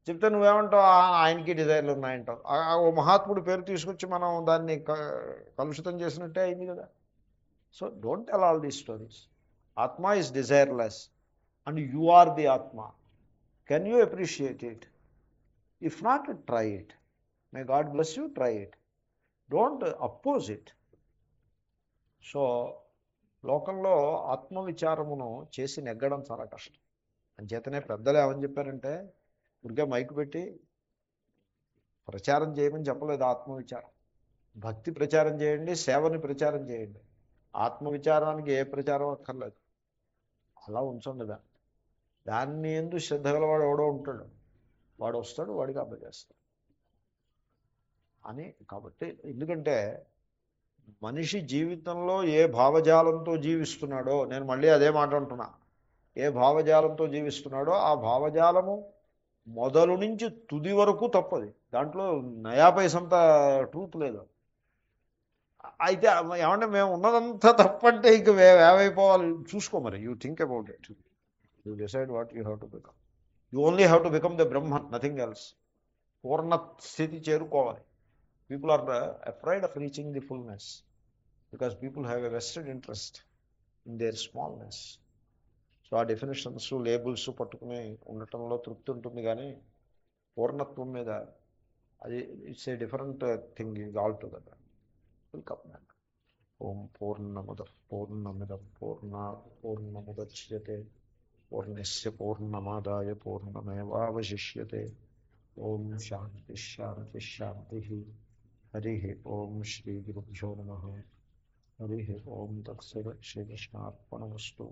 A: చెప్తే నువ్వేమంటావు? ఆయనకి డిజైర్లు ఉన్నాయంటావు. ఓ మహాత్ముడి పేరు తీసుకొచ్చి మనం దాన్ని కలుషితం చేసినట్టే అయింది కదా. So don't tell all these stories. Atma is desireless and you are the atma. Can you appreciate it? If not, try it. May God bless you, try it. Don't oppose it. So లోకంలో ఆత్మవిచారమును చేసి నెగ్గడం చాలా కష్టం. అంచేతనే పెద్దలు ఏమని చెప్పారంటే, ఊరికే మైకు పెట్టి ప్రచారం చేయమని చెప్పలేదు. ఆత్మవిచారం, భక్తి ప్రచారం చేయండి, సేవని ప్రచారం చేయండి. ఆత్మవిచారానికి ఏ ప్రచారం అక్కర్లేదు. అలా ఉంచండి దాన్ని ఎందుకు శ్రద్ధ గలవాడు ఎవడో ఉంటాడు, వాడు వస్తాడు, వాడికి అప్పచేస్తాడు అని. కాబట్టి ఎందుకంటే మనిషి జీవితంలో ఏ భావజాలంతో జీవిస్తున్నాడో, నేను మళ్ళీ అదే మాట అంటున్నా, ఏ భావజాలంతో జీవిస్తున్నాడో ఆ భావజాలము మొదలు నుంచి తుది వరకు తప్పది. దాంట్లో నయా పైసంత ట్రూత్ లేదు. అయితే ఏమంటే మేము ఉన్నదంతా తప్పంటే ఇంక ఏమైపోవాలి చూసుకో. మరి you think about it, you decide what you have to become. You only have to become the Brahman, nothing else. పూర్ణ స్థితి చేరుకోవాలి. People are afraid of reaching the fullness because people have a vested interest in their smallness. So ఆ definitions, labels పట్టుకుని ఉండటంలో తృప్తి ఉంటుంది, కానీ పూర్ణత్వం మీద అది it's a different thing is all together. Welcome back. ఓం పూర్ణముద పూర్ణమిదం పూర్ణాత్ పూర్ణముదచ్యతే పూర్ణస్య పూర్ణమాదాయ పూర్ణమేవావశిష్యతే. ఓం శాంతి శాంతి శాంతి. హరి ఓం శ్రీ గురుభ్యో నమః. హరి ఓం తత్సత్. శ్రీకృష్ణార్పణమస్తు.